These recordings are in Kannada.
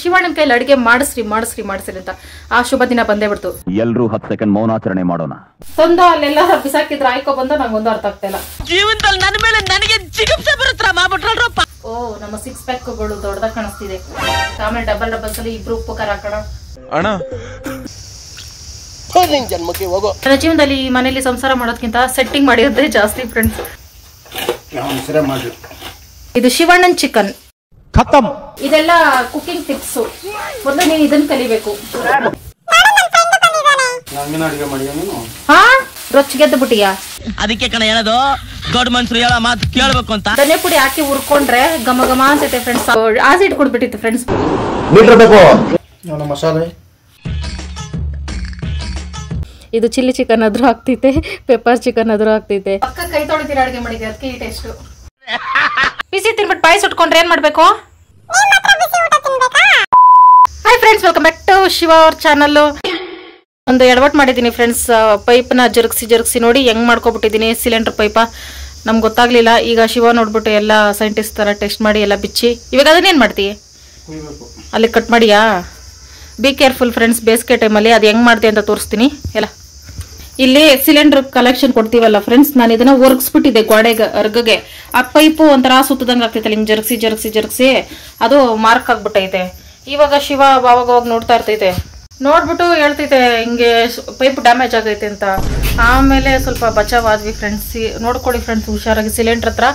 ಶಿವಣ್ಣನ ಕೈಲಿ ಅಡಿಗೆ ಮಾಡಿಸ್ರಿ ಅಂತ ಆ ಶುಭ ದಿನ ಬಂದೇ ಬಿಡ್ತು. ಎಲ್ಲರೂ 10 ಸೆಕೆಂಡ್ ಮೌನಾಚರಣೆ ಮಾಡೋಣ. ತಂದ ಅಲ್ಲೆಲ್ಲ ಬಿಸಾಕಿದ್ರೆ ಆಯ್ಕೊ ಬಂದ ನಂಗೊಂದು ಅರ್ಥ ಆಗ್ತಾ ಇಲ್ಲ. ಜೀವನದಲ್ಲಿ ನನ್ನ ಮೇಲೆ ನನಗೆ ಜಿಗುಪ್ಸೆ ಬರುತ್ತಾ ಮಾಡ್ಬಿಟ್ರಲ್ರಪ್ಪ. ಓ ನಮ್ಮ 6 ಪ್ಯಾಕ್ಗಳು ದೊಡ್ಡದಾಗ ಕಾಣಿಸ್ತಿದೆ. ಆಮೇಲೆ ಡಬಲ್ ಸಲ ಇಬ್ರು ಉಪಕಾರ ಹಾಕೋಣ ಅಣ್ಣ. ಜನ್ಮಕ್ಕೆ ಹೋಗೋ. ನನ್ನ ಜೀವನದಲ್ಲಿ ಈ ಮನೇಲಿ ಸಂಸಾರ ಮಾಡೋದಕ್ಕಿಂತ ಸೆಟ್ಟಿಂಗ್ ಮಾಡಿರೋದೇ ಜಾಸ್ತಿ ಫ್ರೆಂಡ್ಸ್. ಇದು ಶಿವಣ್ಣನ್ ಚಿಕನ್ ಖತಮ್. ಇದೆಲ್ಲ ಕುಕಿಂಗ್ ಟಿಪ್ಸ್. ಮೊದಲು ನೀನು ಇದನ್ನ ಕಲಿಬೇಕು. ಹಾ ರೊಚ್ಚಿಗೆದ್ದು ಬಿಟ್ಟಿಯಾ? ಅದಕ್ಕೆ ಕಣ ಹೇಳೋದು ದೊಡ್ಡ ಮನ್ಸರು ಹೇಳೋ ಮಾತು ಕೇಳ್ಬೇಕು ಅಂತ. ಧನೆ ಪುಡಿ ಹಾಕಿ ಹುರ್ಕೊಂಡ್ರೆ ಘಮ ಘಮ ಅನ್ಸುತ್ತೆ ಫ್ರೆಂಡ್ಸ್. Acid ಕೊಡ್ಬಿಟ್ಟಿತ್ತು friends. ಮಸಾಲೆ ಇದು ಚಿಲ್ಲಿ ಚಿಕನ್ ಆದ್ರೂ ಆಗ್ತೈತೆ, ಪೆಪ್ಪರ್ ಚಿಕನ್ ಆದ್ರೂ ಆಗ್ತೈತೆ. ಪಕ್ಕ ಕೈ ತೊಳಿತೀರ ಅಡಿಗೆ ಮಾಡಿದ್ರೆ ಅದಕ್ಕೆ ಈ ಟೇಸ್ಟ್. ಬಿಸಿ ತಿನ್ಬಿಟ್ಟು ಬಾಯಿ ಸುಟ್ಕೊಂಡ್ರೆ ಏನ್ ಮಾಡ್ಬೇಕು? Hi friends, welcome back to Shiva ಅವ್ರ ಚಾನಲ್. ಒಂದು ಎಡವಟ್ ಮಾಡಿದ್ದೀನಿ ಫ್ರೆಂಡ್ಸ್. ಪೈಪ್ನ ಜರುಗಿಸಿ ನೋಡಿ ಹೆಂಗ್ ಮಾಡ್ಕೊಬಿಟ್ಟಿದ್ದೀನಿ ಸಿಲಿಂಡರ್ ಪೈಪ. ನಮ್ಗೆ ಗೊತ್ತಾಗ್ಲಿಲ್ಲ. ಈಗ ಶಿವ ನೋಡ್ಬಿಟ್ಟು ಎಲ್ಲ ಸೈಂಟಿಸ್ಟ್ ತರ ಟೆಸ್ಟ್ ಮಾಡಿ ಎಲ್ಲ ಬಿಚ್ಚಿ ಇವಾಗ ಅದನ್ನೇನ್ ಮಾಡ್ತೀವಿ? ಅಲ್ಲಿ ಕಟ್ ಮಾಡಿಯಾ? Be careful friends. ಬೇಸಿಗೆ ಟೈಮಲ್ಲಿ ಅದು ಹೆಂಗ್ ಮಾಡ್ತೀವಿ ಅಂತ ತೋರಿಸ್ತೀನಿ ಎಲ್ಲ. ಇಲ್ಲಿ ಸಿಲಿಂಡರ್ ಕಲೆಕ್ಷನ್ ಕೊಡ್ತೀವಲ್ಲ ಫ್ರೆಂಡ್ಸ್, ನಾನು ಇದನ್ನ ಒರ್ಗಿಸ್ಬಿಟ್ಟಿದ್ದೆ ಗೋಡೆಗೆ ಅರ್ಗಗೆ. ಆ ಪೈಪು ಒಂಥರ ಸುತ್ತದಂಗೆ ಆಗ್ತೈತಲ್ಲ, ಹಿಂಗ್ ಜರುಗಿಸಿ ಅದು ಮಾರ್ಕ್ ಆಗ್ಬಿಟ್ಟೈತೆ. ಇವಾಗ ಶಿವ ಅವಾಗ ನೋಡ್ತಾ ಇರ್ತೈತೆ, ನೋಡ್ಬಿಟ್ಟು ಹೇಳ್ತೈತೆ ಹಿಂಗೆ ಪೈಪ್ ಡ್ಯಾಮೇಜ್ ಆಗೈತೆ ಅಂತ. ಆಮೇಲೆ ಸ್ವಲ್ಪ ಬಚಾವಾದ್ವಿ ಫ್ರೆಂಡ್ಸ್. ನೋಡ್ಕೊಳ್ಳಿ ಫ್ರೆಂಡ್ಸ್ ಹುಷಾರಾಗಿ. ಸಿಲಿಂಡರ್ ಹತ್ರ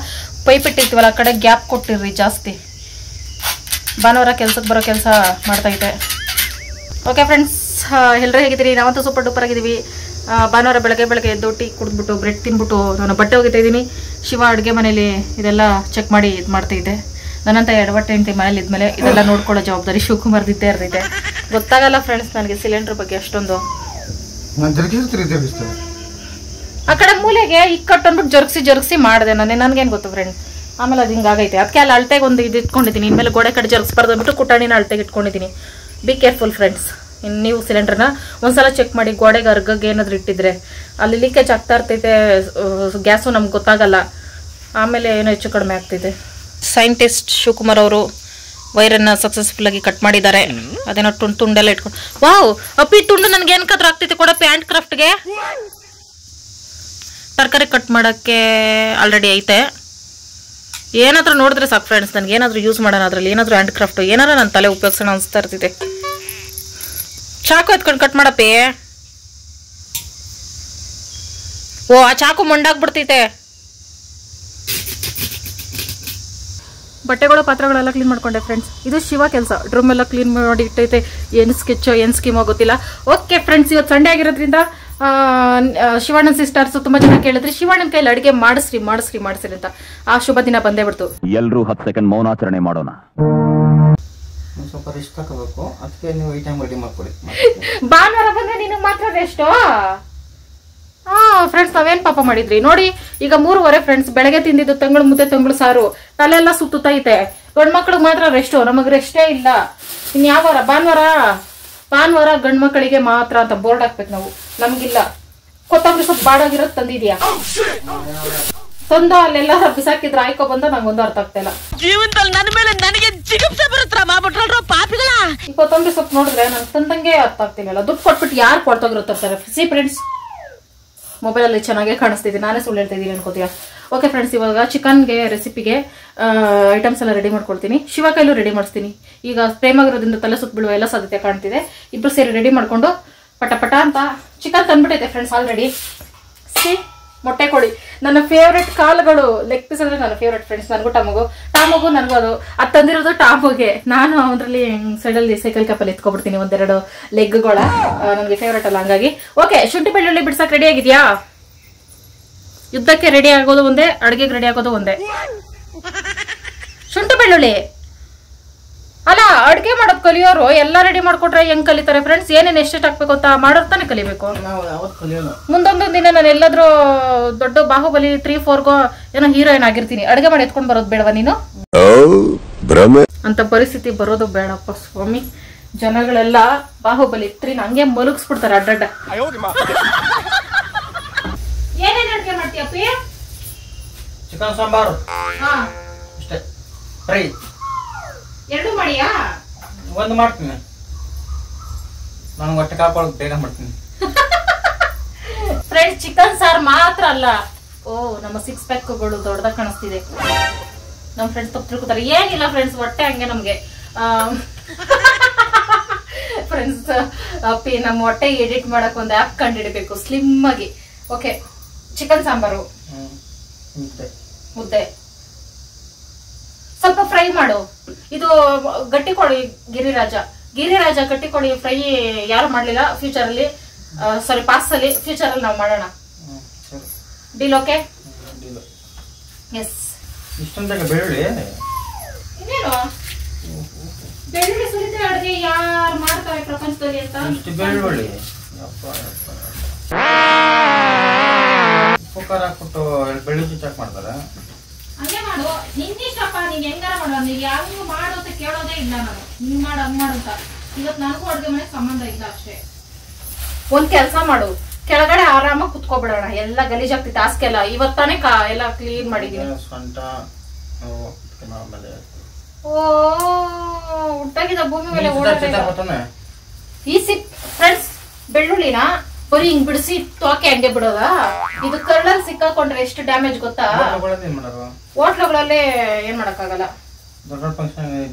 ಪೈಪ್ ಇಟ್ಟಿರ್ತೀವಲ್ಲ ಆ ಕಡೆ ಗ್ಯಾಪ್ ಕೊಟ್ಟಿರ್ರಿ ಜಾಸ್ತಿ. ಭಾನುವಾರ ಕೆಲ್ಸಕ್ಕೆ ಬರೋ ಕೆಲಸ ಮಾಡ್ತೈತೆ. ಓಕೆ ಫ್ರೆಂಡ್ಸ್, ಎಲ್ಲರೂ ಹೇಗಿದ್ದೀರಿ? ನಾವಂತೂ ಸೂಪರ್ ಡೂಪರ್ ಆಗಿದ್ದೀವಿ. ಭಾನುವಾರ ಬೆಳಗ್ಗೆ ಎದ್ದು ಟೀ ಕುಡಿದ್ಬಿಟ್ಟು ಬ್ರೆಡ್ ತಿನ್ಬಿಟ್ಟು ನಾನು ಬಟ್ಟೆ ಹೋಗಿತಾ ಇದ್ದೀನಿ. ಶಿವ ಅಡುಗೆ ಮನೇಲಿ ಇದೆಲ್ಲ ಚೆಕ್ ಮಾಡಿ ಇದು ಮಾಡ್ತಿದ್ದೆ. ನನ್ನಂತ ಎಡವಟ್ಟೆ ಹೆಂಡತಿ ಮನೇಲಿ ಇದ್ಮೇಲೆ ಇದೆಲ್ಲ ನೋಡ್ಕೊಳ್ಳೋ ಜವಾಬ್ದಾರಿ ಶಿವಕುಮಾರ್ದಿದ್ದೇ ಇರ್ತೈತೆ. ಗೊತ್ತಾಗಲ್ಲ ಫ್ರೆಂಡ್ಸ್ ನನಗೆ ಸಿಲಿಂಡರ್ ಬಗ್ಗೆ ಅಷ್ಟೊಂದು. ಆ ಕಡೆ ಮೂಲೆಗೆ ಇಕ್ಕಟ್ಟು ಅಂದ್ಬಿಟ್ಟು ಜರುಗಿಸಿ ಮಾಡಿದೆ ನನಗೇನು ಗೊತ್ತು ಫ್ರೆಂಡ್. ಆಮೇಲೆ ಅದು ಹಿಂಗಾಗೈತೆ. ಅದಕ್ಕೆ ಅಲ್ಲಿ ಅಳತೆಗೆ ಒಂದು ಇದು ಇಟ್ಕೊಂಡಿದ್ದೀನಿ. ಇನ್ಮೇಲೆ ಗೋಡೆ ಕಡೆ ಜರುಗಿಸ್ಬಾರ್ದು ಅಂದ್ಬಿಟ್ಟು ಕುಟಾಣಿನ ಅಳತೆಗೆ ಇಟ್ಕೊಂಡಿದ್ದೀನಿ. B careful friends. ಇನ್ನು ನೀವು ಸಿಲಿಂಡರ್ನ ಒಂದ್ಸಲ ಚೆಕ್ ಮಾಡಿ. ಗೋಡೆಗೆ ಅರ್ಗಗೆ ಏನಾದ್ರು ಇಟ್ಟಿದ್ರೆ ಅಲ್ಲಿ ಲೀಕೇಜ್ ಆಗ್ತಾ ಇರ್ತೈತೆ. ಗ್ಯಾಸು ನಮ್ಗೆ ಗೊತ್ತಾಗಲ್ಲ. ಆಮೇಲೆ ಏನೋ ಹೆಚ್ಚು ಕಡಿಮೆ ಆಗ್ತೈತೆ. ಸೈಂಟಿಸ್ಟ್ ಶಿವಕುಮಾರ್ ಅವರು ವೈರನ್ನು ಸಕ್ಸಸ್ಫುಲ್ ಆಗಿ ಕಟ್ ಮಾಡಿದ್ದಾರೆ. ಅದೇನೋ ತುಂಡೆಲ್ಲ ಇಟ್ಕೊಂಡು. ವಾವ್ ಅಪ್ಪಿ ತುಂಡು ನನಗೆ ಏನಕ್ಕಾದ್ರೂ ಆಗ್ತೈತೆ ಕೊಡಪ್ಪಿ. ಹ್ಯಾಂಡ್ ಕ್ರಾಫ್ಟ್ಗೆ ತರಕಾರಿ ಕಟ್ ಮಾಡೋಕ್ಕೆ ಆಲ್ರೆಡಿ ಐತೆ. ಏನಾದರೂ ನೋಡಿದ್ರೆ ಸಾಕು ಫ್ರೆಂಡ್ಸ್. ನನಗೆ ಏನಾದರೂ ಯೂಸ್ ಮಾಡೋಣ, ಅದರಲ್ಲಿ ಏನಾದರೂ ಹ್ಯಾಂಡ್ ಕ್ರಾಫ್ಟು ಏನಾರ ನನ್ನ ತಲೆ ಉಪಯೋಗಿಸೋಣ ಅನಿಸ್ತಾ ಇರ್ತೈತೆ. ಚಾಕು ಎತ್ಕೊಂಡು ಕಟ್ ಮಾಡಪ್ಪಿ. ಓ ಆ ಚಾಕು ಮಂಡಾಗ್ಬಿಡ್ತೈತೆ. ಬಟ್ಟೆಗಳು ಪಾತ್ರೆಗಳೆಲ್ಲ ಕ್ಲೀನ್ ಮಾಡ್ಕೊಂಡೆ ಫ್ರೆಂಡ್ಸ್. ಇದು ಶಿವ ಕೆಲಸ. ಡ್ರಮ್ ಎಲ್ಲ ಕ್ಲೀನ್ ಮಾಡಿ ಇಟ್ಟೈತೆ. ಏನು ಸ್ಕೆಚ್ಚೋ ಏನು ಸ್ಕೀಮೋ ಗೊತ್ತಿಲ್ಲ. ಓಕೆ ಫ್ರೆಂಡ್ಸ್, ಇವತ್ತು ಸಂಡೇ ಆಗಿರೋದ್ರಿಂದ ಶಿವಣ್ಣನ ಸಿಸ್ಟರ್ಸ್ ತುಂಬಾ ಜನ ಕೇಳಿದ್ರಿ ಶಿವಣ್ಣನ ಕೈಲಿ ಅಡಿಗೆ ಮಾಡಿಸ್ರಿ ಅಂತ. ಆ ಶುಭ ದಿನ ಬಂದೇ ಬಿಡ್ತು. ಎಲ್ಲರೂ 10 ಸೆಕೆಂಡ್ ಮೌನಾಚರಣೆ ಮಾಡೋಣ. ಸ್ವಲ್ಪ ರೆಸ್ಟ್ ತಗೋಬೇಕು. ಅದಕ್ಕೆ ನೀವು ಈ ಟೈಮ್ ರೆಡಿ ಮಾಡ್ಕೊಳ್ಳಿ. ಭಾನುವಾರ ಬಂದ್ರೆ ನಿನಗೆ ಮಾತ್ರ ರೆಸ್ಟ್. ಫ್ರೆಂಡ್ಸ್ ನಾವೇನ್ ಪಾಪ ಮಾಡಿದ್ರಿ ನೋಡಿ. ಈಗ 3:30 ಫ್ರೆಂಡ್ಸ್. ಬೆಳಗ್ಗೆ ತಿಂದಿದ್ದು ತಂಗಳು ಮುದ್ದೆ ತಂಗಳು ಸಾರು. ತಲೆಲ್ಲ ಸುತ್ತೈತೆ. ಗಂಡ್ ಮಕ್ಳಿಗೆ ಮಾತ್ರ ರೆಸ್ಟ್. ನಮಗ್ ರೆಸ್ಟೇ ಇಲ್ಲ. ಇನ್ ಯಾವ ವಾರ? ಭಾನುವಾರ ಗಂಡ್ ಮಕ್ಕಳಿಗೆ ಮಾತ್ರ ಅಂತ ಬೋರ್ಡ್ ಹಾಕ್ಬೇಕು ನಾವು. ನಮ್ಗಿಲ್ಲ. ಕೊತ್ತಂಬರಿ ಸೊಪ್ಪು ಬಾಡಾಗಿರೋದು ತಂದಿದ್ಯಾ? ತಂದ ಅಲ್ಲೆಲ್ಲ ಬಿಸಾಕಿದ್ರೆ ಆಯ್ಕೊ ಬಂದ ನಂಗೊಂದು ಅರ್ಥ ಆಗ್ತಾ ಇಲ್ಲ. ಜೀವನದಲ್ಲಿ ನನ್ನ ಮೇಲೆ ನನಗೆ ಜಿಗುಪ್ಸೆ ಬರುತ್ತಾ ಮಾಡ್ಬಿಟ್ರಲ್ರ ಪಾಪಿಗಳ. ಈ ಕೊತ್ತಂಬರಿ ಸೊಪ್ಪು ನೋಡಿದ್ರೆ ನನ್ ತಂದಂಗೆ ಅರ್ಥ ಆಗ್ತಿಲ್ಲ. ದುಡ್ಡು ಕೊಟ್ಬಿಟ್ಟು ಯಾರು ಕೊಡ್ತೋಗಿರುತ್ತಾರೆ? ಸಿ ಫ್ರೆಂಡ್ಸ್, ಮೊಬೈಲಲ್ಲಿ ಚೆನ್ನಾಗೇ ಕಾಣಿಸ್ತಿದೆ. ನಾನೇ ಸುಳ್ಳು ಹೇಳ್ತಾ ಇದ್ದೀನಿ ಅನ್ಕೋತೀಯ. ಓಕೆ ಫ್ರೆಂಡ್ಸ್, ಇವಾಗ ಚಿಕನ್ಗೆ ರೆಸಿಪಿಗೆ ಐಟಮ್ಸ್ ಎಲ್ಲ ರೆಡಿ ಮಾಡ್ಕೊಳ್ತೀನಿ. ಶಿವ ಕೈಲೂ ರೆಡಿ ಮಾಡಿಸ್ತೀನಿ. ಈಗ ಪ್ರೇಮ್ ಆಗಿರೋದ್ರಿಂದ ತಲೆ ಸುತ್ತ ಬೀಳುವ ಎಲ್ಲ ಸಾಧ್ಯತೆ ಕಾಣ್ತಿದೆ. ಇಬ್ರು ಸೇರಿ ರೆಡಿ ಮಾಡ್ಕೊಂಡು ಪಟ ಅಂತ ಚಿಕನ್ ತಂದ್ಬಿಟ್ಟೈತೆ ಫ್ರೆಂಡ್ಸ್ ಆಲ್ರೆಡಿ. ಸಿ ಮೊಟ್ಟೆ ಕೊಡಿ. ನನ್ನ ಫೇವ್ರೆಟ್ ಕಾಳುಗಳು. ಲೆಗ್ ಪೀಸ್ ಅಂದ್ರೆ ನನ್ನ ಫೇವ್ರೆಟ್ ಫ್ರೆಂಡ್ಸ್. ನನಗೂ ಟಾಮಗು ನನಗೂ ಅದು ತಂದಿರೋದು ಟಾಮುಗೆ. ನಾನು ಅದರಲ್ಲಿ ಸೈಡಲ್ಲಿ ಸೈಕಲ್ ಕ್ಯಾಪಲ್ಲಿ ಎತ್ಕೊಬಿಡ್ತೀನಿ ಒಂದೆರಡು ಲೆಗ್ಗಳ. ನನಗೆ ಫೇವ್ರೆಟ್ ಅಲ್ಲ ಹಂಗಾಗಿ. ಓಕೆ, ಶುಂಠಿ ಬೆಳ್ಳುಳ್ಳಿ ಬಿಡ್ಸಕ್ಕೆ ರೆಡಿ ಆಗಿದ್ಯಾ? ಯುದ್ಧಕ್ಕೆ ರೆಡಿ ಆಗೋದು ಒಂದೇ, ಅಡುಗೆಗೆ ರೆಡಿ ಆಗೋದು ಒಂದೇ. ಶುಂಠಿ ಬೆಳ್ಳುಳ್ಳಿ ಅಲ್ಲ, ಅಡುಗೆ ಮಾಡೋದು ಕಲಿಯೋರು ಎಲ್ಲ ರೆಡಿ ಮಾಡ್ಕೊಟ್ರೆ ಹೆಂಗ್ ಕಲಿತಾರೆ ಫ್ರೆಂಡ್ಸ್? ಏನೇನು ಎಷ್ಟೆಷ್ಟು ಹಾಕ್ಬೇಕು ಅಂತ ಮಾಡೋರು ತಾನೇ ಕಲಿಬೇಕು. ಮುಂದೊಂದು ದಿನ ನಾನು ಎಲ್ಲಾದ್ರೂ ದೊಡ್ಡ ಬಾಹುಬಲಿ 3-4ಗೋ ಏನೋ ಹೀರೋಯಿನ್ ಆಗಿರ್ತೀನಿ. ಅಡುಗೆ ಮಾಡಿ ಎತ್ಕೊಂಡ್ ಬರೋದು ಬೇಡವಾ ನೀನು? ಅಂತ ಪರಿಸ್ಥಿತಿ ಬರೋದು ಬೇಡಪ್ಪ ಸ್ವಾಮಿ. ಜನಗಳೆಲ್ಲ ಬಾಹುಬಲಿ 3 ಹಂಗೆ ಮಲಗಿಸ್ಬಿಡ್ತಾರೆ ಅಡ್ಡಡ್ಡ. ಏನೇನು ಅಡುಗೆ ಮಾಡ್ತೀಯಪ್ಪಿ? ಚಿಕನ್ ಸಾಂಬಾರು ಹಾ ಅಷ್ಟೇ. ಫ್ರೈ 2 ಮಾಡಿಯಾ? ಒಂದು ಮಾಡ್ತೀನಿ, ನಾನು ಹೊಟ್ಟೆ ಕಾಪಾಡೋದು ಬೇಗ ಮಾಡ್ತೀನಿ. ಫ್ರೆಂಡ್ಸ್ ಚಿಕನ್ ಸಾರು ಮಾತ್ರ ಅಲ್ಲ, ಓ ನಮ್ಮ 6 ಪ್ಯಾಕ್ಗಳು ದೊಡ್ಡದಾಗ ಕಾಣಿಸ್ತಿದೆ. ನಮ್ಮ ಫ್ರೆಂಡ್ಸ್ ತಪ್ಪು ತಿಳ್ಕೊತಾರೆ. ಏನಿಲ್ಲ ಫ್ರೆಂಡ್ಸ್, ಹೊಟ್ಟೆ ಹಂಗೆ ನಮ್ಗೆ. ಫ್ರೆಂಡ್ಸ್ ಅಪ್ಪಿ ನಮ್ಮ ಹೊಟ್ಟೆ ಎಡಿಟ್ ಮಾಡಕ್ ಒಂದು ಆ್ಯಪ್ ಕಂಡಿಡಬೇಕು ಸ್ಲಿಮ್ ಆಗಿ. ಓಕೆ, ಚಿಕನ್ ಸಾಂಬಾರು, ಮುದ್ದೆ ಸ್ವಲ್ಪ ಫ್ರೈ ಮಾಡು. ಇದು ಗಟ್ಟಿ ಕೊಡಿ ಗಿರಿರಾಜ ಗಟ್ಟಿ ಕೊಡಿ ಫ್ರೈ ಯಾರು ಮಾಡ್ಲಿಲ್ಲ. ಫ್ಯೂಚರ್ ಅಲ್ಲಿ ಸಾರಿ ಪಾಸ್ ಅಲ್ಲಿ ಫ್ಯೂಚರ್ ಅಲ್ಲಿ ನಾವು ಮಾಡೋಣ. Deal okay? ಎಸ್. ಇಷ್ಟೊಂದು ಬೆಳ್ಳುಳ್ಳಿ ಇನ್ನೇನು ಬೆಳ್ಳುಳ್ಳಿ ಸುರಿತ ಅಡುಗೆ ಯಾರು ಮಾಡ್ತಾರೆ ಪ್ರಪಂಚದಲ್ಲಿ ಅಂತ. ಇಷ್ಟು ಬೆಳ್ಳುಳ್ಳಿ ಕುಕ್ಕರ್ ಹಾಕ್ಬಿಟ್ಟು ಬೆಳ್ಳುಳ್ಳಿ ಚಾಕ್ ಮಾಡ್ತಾರೆ. ಹಂಗೆ ಮಾಡು, ನಿನ್ನಿಷ್ಟಪ್ಪ, ನೀನ್ ಹೆಂಗಾರ ಮಾಡು. ನೀವ್ ಯಾರು ಮಾಡು ಅಂತ ಕೇಳೋದೇ ಇಲ್ಲ ನಾನು. ನೀವ್ ಮಾಡು ಹಂಗ್ ಮಾಡು ಅಂತ. ಇವತ್ತು ನನಗೂ ಅಡುಗೆ ಮನೆಗೆ ಸಂಬಂಧ ಇಲ್ಲ ಅಷ್ಟೇ. ಒಂದ್ ಕೆಲ್ಸ ಮಾಡು, ಕೆಳಗಡೆ ಆರಾಮಾಗಿ ಕುತ್ಕೋಬಿಡೋಣ. ಎಲ್ಲ ಗಲೀಜಾಗ್ತಿತ್ತು ಹಾಸ್ಗೆಲ್ಲ. ಇವತ್ತಾನೆ ಎಲ್ಲ ಕ್ಲೀನ್ ಮಾಡಿದೀನಿ. ಸೊಂಟ ಓ ಹುಟ್ಟಾಗಿದ್ದ ಭೂಮಿ ಮೇಲೆ ಓಡಾಡ್ತಾ ಈ ಫ್ರೆಂಡ್ಸ್ ಬೆಳ್ಳುಳ್ಳಿನ ಬರೀ ಹಿಂಗ್ ಬಿಡಿಸಿ ತೋಕೆ ಹಂಗೆ ಬಿಡೋದ. ಇದು ಕರ್ಳಲ್ಲಿ ಸಿಕ್ಕಾಕೊಂಡ್ರೆ ಎಷ್ಟು ಡ್ಯಾಮೇಜ್ ಗೊತ್ತಾ? ಹೋಟ್ಲುಗಳಲ್ಲಿ ಏನ್ ಮಾಡಕ್ಕಾಗಲ್ಲ.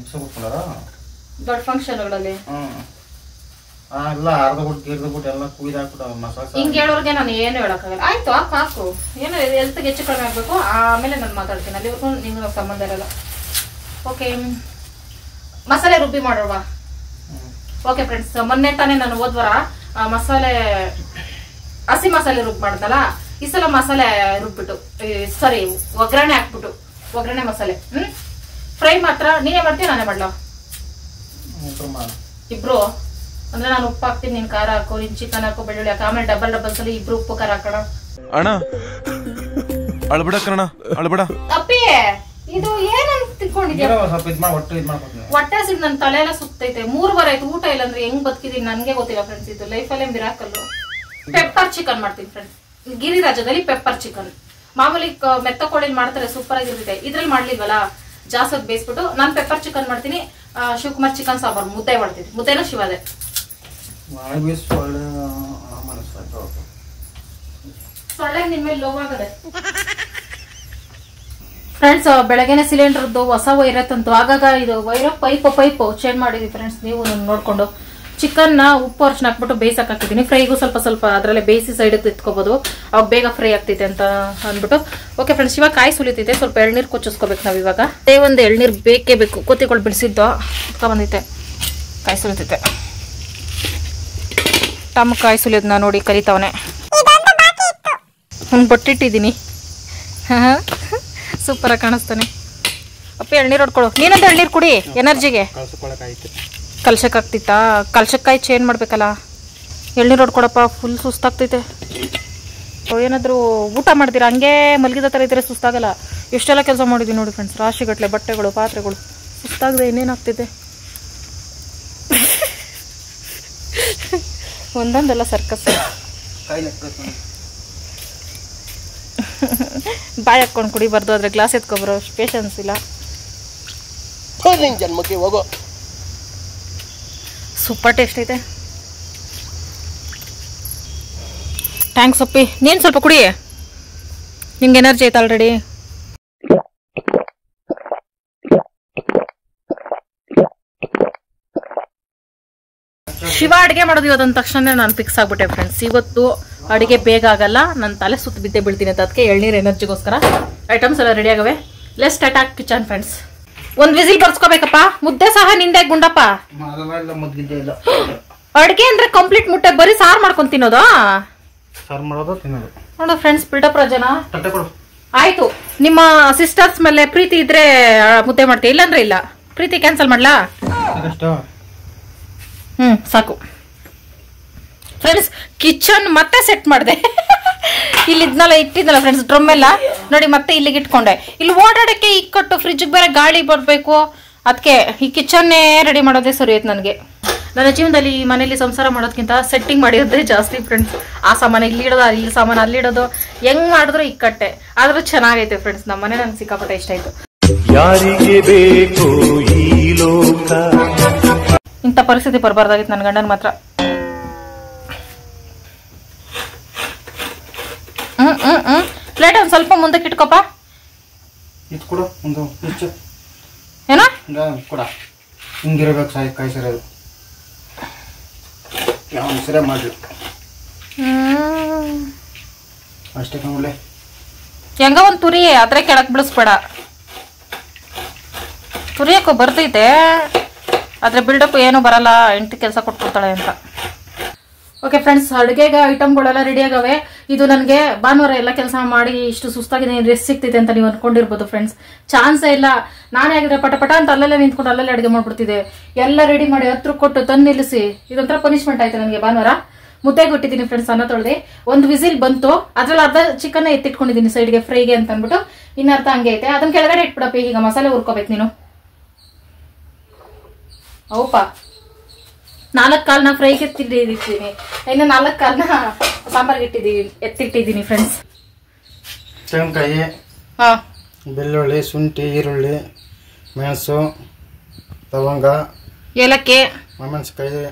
ದೊಡ್ಡ ಫಂಕ್ಷನ್ಗಳಲ್ಲಿ ಹಿಂಗ್ ಹೇಳೋರ್ಗೆ ನಾನು ಏನು ಹೇಳಕ್ಕಾಗಲ್ಲ. ಆಯ್ತು ಹಾಕು, ಏನು ಹೆಲ್ತ್ ಹೆಚ್ಚು ಕಡಿಮೆ ಆಗ್ಬೇಕು, ಆಮೇಲೆ ನಾನು ಮಾತಾಡ್ತೀನಿ. ಅಲ್ಲಿವರೆಗೂ ನಿಮ್ಗೆ ಸಂಬಂಧ ಇರಲ್ಲ. ಓಕೆ, ಮಸಾಲೆ ರುಬ್ಬಿ ಮಾಡೋಣ. ಓಕೆ ಫ್ರೆಂಡ್ಸ್, ಮೊನ್ನೆ ತಾನೇ ನಾನು ಹೋದ್ವಾರ ಮಸಾಲೆ ಹಸಿ ಮಸಾಲೆ ರುಬ್ಬಿ ಮಾಡ್ದಲ್ಲ. ಈ ಸಲ ಮಸಾಲೆ ರುಬ್ಬಿಟ್ಟು ಸಾರಿ ಒಗ್ಗರಣೆ ಹಾಕ್ಬಿಟ್ಟು ಒಗ್ಗರಣೆ ಮಸಾಲೆ. ಫ್ರೈ ಮಾತ್ರ ನೀನೇ ಮಾಡ್ತೀಯ ನಾನೇ ಮಾಡ್ಲಾ? ಇಬ್ರು ಅಂದ್ರೆ ನಾನು ಉಪ್ಪು ಹಾಕ್ತೀನಿ, ನೀನ್ ಖಾರ ಹಾಕು, ನೀನ್ ಚಿಕನ್ ಹಾಕು, ಬೆಳ್ಳುಳ್ಳಿ ಹಾಕು, ಆಮೇಲೆ ಡಬಲ್ ಸಲ ಇಬ್ರು ಉಪ್ಪು ಖಾರ ಹಾಕೋಣ. ಅಣ್ಣ ಅಳ್ಬೇಡ ಕಣ, ಅಳ್ಬೇಡ. ಅಪ್ಪಿ ಇದು ಏನಂತ ತಿಳ್ಕೊಂಡಿದ್ಯಾ? ಹೊಟ್ಟೆ ಸಿಡ್ ನನ್ ತಲೆ ಎಲ್ಲ ಸುತ್ತೈತೆ. 3 ವಾರ ಆಯ್ತು ಊಟ ಇಲ್ಲ ಅಂದ್ರೆ ಹೆಂಗ್ ಬದುಕಿದೀನಿ ನನ್ಗೆ ಗೊತ್ತಿಲ್ಲ ಫ್ರೆಂಡ್ಸ್. ಇದು ಲೈಫಲ್ಲೇ ಮಿರಾಕಲ್ಲು. ಪೆಪ್ಪರ್ ಚಿಕನ್ ಮಾಡ್ತೀನಿ ಫ್ರೆಂಡ್ಸ್. ಗಿರಿರಾಜದಲ್ಲಿ ಪೆಪ್ಪರ್ ಚಿಕನ್ ಮಾಮೂಲಿ ಮೆತ್ತ ಕೋಳಿ ಮಾಡ್ತಾರೆ, ಸೂಪರ್ ಆಗಿರ್ತೈತೆ. ಇದ್ರಲ್ಲಿ ಮಾಡ್ಲಿಲ್ವಲ್ಲ, ಜಾಸ್ತಿ ಬೇಯಿಸ್ಬಿಟ್ಟು ನಾನು ಪೆಪ್ಪರ್ ಚಿಕನ್ ಮಾಡ್ತೀನಿ. ಶಿವಕುಮಾರ್ ಚಿಕನ್ ಸಾಂಬಾರ್ ಮುದ್ದೆ ಮಾಡ್ತೀನಿ. ಮುದ್ದೆನೂ ಶಿವದೆ ಸೊಳ್ಳೆ ನಿನ್ ಮೇಲೆ ಲೋ ಆಗದೆ. ಫ್ರೆಂಡ್ಸ್ ಬೆಳಗ್ಗೆನೆ ಸಿಲಿಂಡರ್ದು ಹೊಸ ವೈರ್ ತಂತು. ಆಗಾಗ ಇದು ವೈರ್ ಪೈಪ್ ಚೇಂಜ್ ಮಾಡಿದ್ವಿ ಫ್ರೆಂಡ್ಸ್. ನೀವು ನೋಡ್ಕೊಂಡು ಚಿಕನ್ ಉಪ್ಪು ಅರ್ಶಿನ ಹಾಕ್ಬಿಟ್ಟು ಬೇಯಿಸಕ್ ಹಾಕಿದೀನಿ. ಫ್ರೈಗೂ ಸ್ವಲ್ಪ ಅದರಲ್ಲೇ ಬೇಯಿಸಿ ಸೈಡ್ ಎತ್ಕೋಬಹುದು, ಅವಾಗ ಬೇಗ ಫ್ರೈ ಆಗ್ತೈತೆ ಅಂತ ಅಂದ್ಬಿಟ್ಟು. ಓಕೆ ಫ್ರೆಂಡ್ಸ್, ಇವಾಗ ಕಾಯಿ ಸುಲಿತೈತೆ. ಸ್ವಲ್ಪ ಎಳ್ನೀರು ಕೊಚ್ಚಿಸ್ಕೋಬೇಕು ನಾವು ಇವಾಗ. ಒಂದು ಎಳ್ನೀರು ಬೇಕೇ ಬೇಕು. ಕೊತ್ತಿಗಳು ಬಿಡಿಸಿದ್ದು ಬಂದೈತೆ, ಕಾಯಿ ಸುಲಿತೈತೆ. ತಮ್ಮ ಕಾಯಿ ಸುಲಿಯೋದನ್ನ ನೋಡಿ ಕರಿತಾವನೆ. ಒಂದು ಬಟ್ಟಿಟ್ಟಿದ್ದೀನಿ, ಸೂಪರ್ ಆಗಿ ಕಾಣಿಸ್ತಾನೆ. ಅಪ್ಪ ಎಳ್ನೀರು ಹೊಡ್ಕೊಳು. ನೀನಂತ ಎಳ್ನೀರು ಕುಡಿ, ಎನರ್ಜಿಗೆ. ಕಲ್ಸಕ್ಕೆ ಆಗ್ತಿತ್ತಾ? ಕಲ್ಸಕ್ಕಾಯಿ ಚೇಂಜ್ ಮಾಡ್ಬೇಕಲ್ಲ. ಎಳ್ನೀರು ಹೊಡ್ಕೊಡಪ್ಪ, ಫುಲ್ ಸುಸ್ತಾಗ್ತೈತೆ. ಏನಾದರೂ ಊಟ ಮಾಡ್ತೀರಾ ಹಂಗೆ ಮಲಗಿದ ಥರ ಇದ್ರೆ ಸುಸ್ತಾಗಲ್ಲ. ಎಷ್ಟೆಲ್ಲ ಕೆಲಸ ಮಾಡಿದ್ವಿ ನೋಡಿ ಫ್ರೆಂಡ್ಸ್. ರಾಶಿಗಟ್ಟಲೆ ಬಟ್ಟೆಗಳು, ಪಾತ್ರೆಗಳು, ಸುಸ್ತಾಗದೆ ಇನ್ನೇನಾಗ್ತಿದೆ. ಒಂದೊಂದೆಲ್ಲ ಸರ್ಕಸ್. ಬಾಯ್ ಹಾಕೊಂಡು ಕುಡಿಬಾರ್ದು, ಆದ್ರೆ ಗ್ಲಾಸ್ ಎತ್ಕೊಬರೋ ಪೇಷನ್ಸ್ ಇಲ್ಲ. ಜನ್ಮಕ್ಕೆ ಹೋಗೋ. ಸೂಪರ್ ಟೇಸ್ಟ್ ಐತೆ. ಥ್ಯಾಂಕ್ಸ್ ಅಪ್ಪಿ. ನೀನು ಸ್ವಲ್ಪ ಕುಡಿ, ನಿಂಗೆ ಎನರ್ಜಿ ಐತೆ ಆಲ್ರೆಡಿ. ಶಿವ ಅಡುಗೆ ಮಾಡೋದು ಇವತ್ತಂದ ತಕ್ಷಣ ನಾನು ಫಿಕ್ಸ್ ಆಗ್ಬಿಟ್ಟೆ ಫ್ರೆಂಡ್ಸ್. ಇವತ್ತು ಅಡುಗೆ ಬೇಗ ಆಗಲ್ಲ, ನನ್ನ ತಲೆ ಸುತ್ತ ಬಿದ್ದೆ ಬೀಳ್ತೀನಿ ಅಂತ. ಅದಕ್ಕೆ ಎಳ್ನೀರು ಎನರ್ಜಿಗೋಸ್ಕರ ಐಟಮ್ಸ್ ಎಲ್ಲ ರೆಡಿ ಆಗವೆ. Let's attack kitchen friends. ಒಂದ್ ವಿಸಿಲ್ ಬರ್ಸ್ಕೋಬೇಕಪ್ಪ. ಮುದ್ದೆ ಸಹ ನಿಂದೆ ಗುಂಡಪ್ಪ. ಅಡುಗೆ ಅಂದ್ರೆ ಕಂಪ್ಲೀಟ್ ಮುಟ್ಟೆ, ಬರೀ ಸಾರು ಮಾಡ್ಕೊಂಡು ತಿನ್ನೋದು. ನೋಡು ಫ್ರೆಂಡ್ಸ್, ಬಿಲ್ಡಪ್ ರಜನ ಆಯ್ತು. ನಿಮ್ಮ ಸಿಸ್ಟರ್ಸ್ ಮೇಲೆ ಪ್ರೀತಿ ಇದ್ರೆ ಮುದ್ದೆ ಮಾಡ್ತೀವಿ, ಇಲ್ಲಾಂದ್ರೆ ಇಲ್ಲ. ಪ್ರೀತಿ ಕ್ಯಾನ್ಸಲ್ ಮಾಡ್ಲಾ? ಸಾಕು ಫ್ರೆಂಡ್ಸ್. ಕಿಚನ್ ಮತ್ತೆ ಸೆಟ್ ಮಾಡಿದೆ. ಇಲ್ಲಿ ಇಟ್ಟಿದ್ನಲ್ಲ ಫ್ರೆಂಡ್ಸ್ ಡ್ರಮ್ ಎಲ್ಲ ನೋಡಿ, ಮತ್ತೆ ಇಲ್ಲಿಗೆ ಇಟ್ಕೊಂಡೆ. ಇಲ್ಲಿ ಓಡಾಡಕ್ಕೆ ಇಕ್ಕಟ್ಟು, ಫ್ರಿಜ್ಗೆ ಬೇರೆ ಗಾಳಿ ಬರಬೇಕು. ಅದಕ್ಕೆ ಈ ಕಿಚನ್ನೇ ರೆಡಿ ಮಾಡೋದೇ ಸರಿ ಆಯ್ತು ನನಗೆ. ನನ್ನ ಜೀವನದಲ್ಲಿ ಈ ಮನೇಲಿ ಸಂಸಾರ ಮಾಡೋದಕ್ಕಿಂತ ಸೆಟ್ಟಿಂಗ್ ಮಾಡಿರೋದೇ ಜಾಸ್ತಿ ಫ್ರೆಂಡ್ಸ್. ಆ ಸಾಮಾನು ಇಲ್ಲಿ ಇಡೋದು, ಅಲ್ಲಿ ಸಾಮಾನು ಅಲ್ಲಿಡೋದು, ಹೆಂಗ್ ಮಾಡಿದ್ರು ಇಕ್ಕಟ್ಟೆ. ಆದ್ರೂ ಚೆನ್ನಾಗೈತೆ ಫ್ರೆಂಡ್ಸ್. ನಮ್ಮ ಮನೆ ನಂಗೆ ಸಿಕ್ಕಾಪಟ್ಟೆ ಇಷ್ಟ ಆಯ್ತು. ಯಾರಿಗೆ ಬೇಕು ಈ ಲೋಕ? ಇಂಥ ಪರಿಸ್ಥಿತಿ ಬರಬಾರ್ದಾಗಿತ್ತು ನನ್ನ ಗಂಡನ ಮಾತ್ರ. ಪ್ಲೇಟ್ ಒಂದು ಸ್ವಲ್ಪ ಮುಂದಕ್ಕೆ ಇಟ್ಕೊಪ್ಪ. ಇದು ಕೊಡು ಒಂದು ಇಷ್ಟು ಏನೋ ಕೊಡ. ಹಿಂಗಿರ್ಬೇಕು ಕಾಯಿ ಸರಿಯೋದು ಯಾವ ಸರಿ ಮಾಡಲಿ ಅಷ್ಟೇ ಕಮ್ಮಲೆ. ಹೆಂಗ ಒಂದು ತುರಿ ಅದ್ರ ಕೆಳಗೆ ಬಿಡಿಸ್ಬೇಡ. ತುರಿಯಕ್ಕೂ ಬರ್ತೈತೆ ಆದರೆ ಬಿಲ್ಡಪ್ ಏನೂ ಬರಲ್ಲ, ಹೆಂಡತಿ ಕೆಲಸ ಕೊಟ್ಕೊಡ್ತಾಳೆ ಅಂತ. ಓಕೆ ಫ್ರೆಂಡ್ಸ್, ಅಡುಗೆಗೆ ಐಟಮ್ಗಳೆಲ್ಲ ರೆಡಿ ಆಗವೆ. ಇದು ನನಗೆ ಭಾನುವಾರ ಎಲ್ಲ ಕೆಲಸ ಮಾಡಿ ಇಷ್ಟು ಸುಸ್ತಾಗಿದೆ, ರೆಸ್ಟ್ ಸಿಗ್ತೈತೆ ಅಂತ ನೀವು ಅನ್ಕೊಂಡಿರ್ಬೋದು ಫ್ರೆಂಡ್ಸ್. ಚಾನ್ಸೇ ಇಲ್ಲ. ನಾನೇ ಆಗಿದ್ರೆ ಪಟ ಅಂತ ಅಲ್ಲಲ್ಲೇ ನಿಂತ್ಕೊಂಡು ಅಲ್ಲಲ್ಲೇ ಅಡುಗೆ ಮಾಡ್ಬಿಡ್ತಿದ್ದೆ. ಎಲ್ಲ ರೆಡಿ ಮಾಡಿ ಹತ್ರ ಕೊಟ್ಟು ತಂದು ನಿಲ್ಲಿಸಿ ಇದೊಂಥರ ಪನಿಷ್ಮೆಂಟ್ ಆಯ್ತು ನನಗೆ. ಭಾನುವಾರ ಮುದ್ದೆಗೆ ಕೊಟ್ಟಿದ್ದೀನಿ ಫ್ರೆಂಡ್ಸ್, ಅನ್ನ ತೊಳೆದು ಒಂದು ವಿಸಿಲ್ ಬಂತು. ಅದ್ರಲ್ಲಿ ಅರ್ಧ ಚಿಕನ್ ಎತ್ತಿಟ್ಕೊಂಡಿದ್ದೀನಿ ಸೈಡ್ಗೆ ಫ್ರೈಗೆ ಅಂತ ಅಂದ್ಬಿಟ್ಟು, ಇನ್ನರ್ಧ ಹಂಗೆ ಐತೆ. ಅದನ್ನ ಕೆಳಗಡೆ ಇಟ್ಬಿಡಪ್ಪ. ಈಗ ಮಸಾಲೆ ಹುರ್ಕೋಬೇಕು ನೀನು. ಹೌಪಾ 4 ಕಾಳನ್ನ ಫ್ರೈಗೆ ಎತ್ತಿಟ್ಟಿದ್ದೀನಿ, ಇನ್ನು 4 ಕಾಳನ್ನ ಸಾಂಬಾರ್ಗೆ ಎತ್ತಿಟ್ಟಿದ್ದೀನಿ ಫ್ರೆಂಡ್ಸ್. ತೆಂಗಿನಕಾಯಿ, ಬೆಳ್ಳುಳ್ಳಿ, ಶುಂಠಿ, ಈರುಳ್ಳಿ, ಮೆಣಸು, ಲವಂಗ, ಏಲಕ್ಕಿ, ಮೆಣಸಿನಕಾಯಿ,